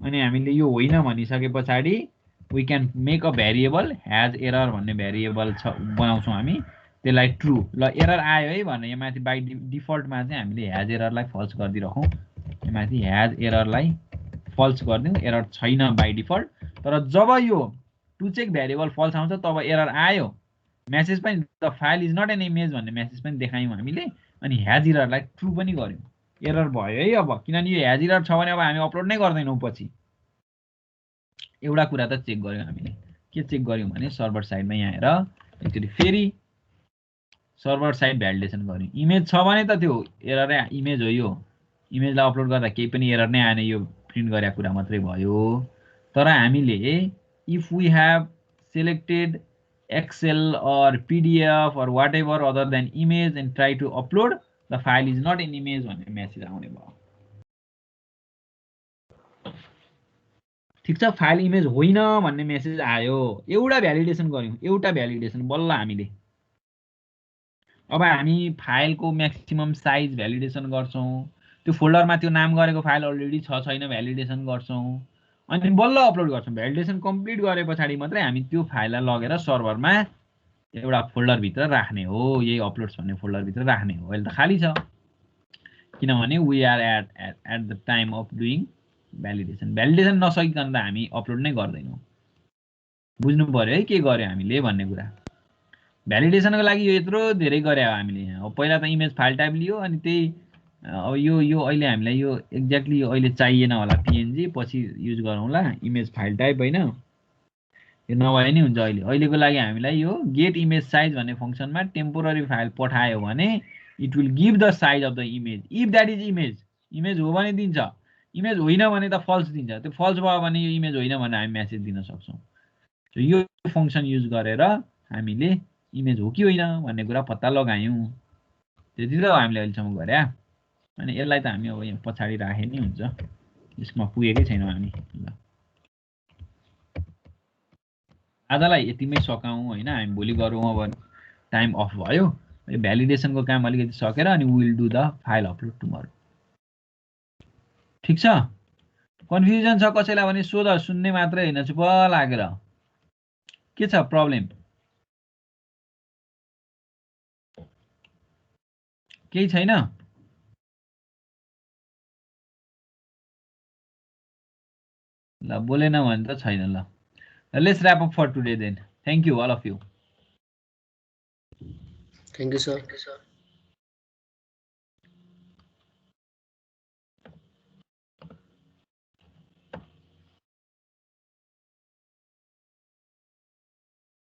अनि हामीले यो होइन भनिसके पछाडि we can make a variable has error भन्ने भेरिएबल बनाउँछौँ हामी त्यसलाई ट्रु। ल एरर आयो है भनेर यहाँ माथि बाई डिफल्टमा चाहिँ हामीले ह्याज एररलाई फल्स गरिदिइराखौँ। यहाँ माथि ह्याज एररलाई फल्स गरिदिउँ एरर छैन बाई डिफल्ट। तर जब यो टु चेक भेरिएबल फल्स आउँछ तब एरर आयो मेसेज पनि the file is not an image भन्ने मेसेज पनि देखायौँ हामीले। अनि ह्याज एररलाई ट्रु पनि गर्यौँ। एरर भयो है अब किनभने यो ह्याज एरर छ भने अब हामी अपलोड नै गर्दैनौँ पछि। एउटा कुरा त चेक गर्यौँ हामीले के चेक गर्यौँ भने सर्भर साइडमा यहाँ हेर एकचोटि फेरि सर्भर साइड भ्यालिडेसन गर्यौँ। इमेज छ भने त त्यो एरर इमेज हो यो इमेजलाई अपलोड गर्दा केही पनि एरर नै आएन यो प्रिन्ट गरेको कुरा मात्रै भयो। तर हामीले if we have selected excel or PDF or whatever other than image and try to upload the file is not an image भन्ने मेसेज आउने भयो। ठिक छ फाइल इमेज होइन भन्ने मेसेज आयो। एउटा भ्यालिडेसन गऱ्यौँ बल्ल हामीले। अब हामी फाइलको म्याक्सिमम साइज भ्यालिडेसन गर्छौँ। त्यो फोल्डरमा त्यो नाम गरेको फाइल अलरेडी छ छैन भ्यालिडेसन गर्छौँ अनि बल्ल अपलोड गर्छौँ। भ्यालिडेसन कम्प्लिट गरे पछाडि मात्रै हामी त्यो फाइललाई लगेर सर्भरमा एउटा फोल्डरभित्र राख्ने हो यही अपलोड्स भन्ने फोल्डरभित्र राख्ने हो। अहिले त खाली छ किनभने we are at the time of doing validation नसकिकन त हामी अपलोड नै गर्दैनौँ। बुझ्नु पर्यो है के गर्यो हामीले भन्ने कुरा। भ्यालिडेसनको लागि यो यत्रो धेरै गरे हामीले यहाँ। पहिला त इमेज फाइल टाइप लियो अनि त्यही अब यो अहिले हामीलाई यो एक्ज्याक्टली यो अहिले चाहिएन होला पिएनजी पछि युज गरौँला इमेज फाइल टाइप होइन यो नभए नि हुन्छ। अहिलेको लागि हामीलाई यो गेट इमेज साइज भन्ने फङ्सनमा टेम्पोररी फाइल पठायो भने it will give the size of the image if that is image हो भने दिन्छ इमेज होइन भने त फल्स दिन्छ। त्यो फल्स भयो भने यो इमेज होइन भनेर हामी मेसेज दिन सक्छौँ। यो फङ्सन युज गरेर हामीले इमेज हो कि होइन भन्ने कुरा पत्ता लगायौँ। त्यति त हामीले अहिलेसम्म गरे। अनि यसलाई त हामी अब यहाँ पछाडि राखे नि हुन्छ यसमा पुगेकै छैनौँ हामी। ल आजलाई यतिमै सकाउँ होइन हामी भोलि गरौँ अब टाइम अफ भयो। भ्यालिडेसनको काम अलिकति सकेर अनि will do the file upload tomorrow. ठिक छ? कन्फ्युजन छ कसैलाई भने सोध, सुन्ने मात्रै होइन चुप लागेर। के छ प्रब्लम? केही छैन? ल बोलेन भने त छैन। ल let's wrap up for today then. Thank you all of you. Thank you sir.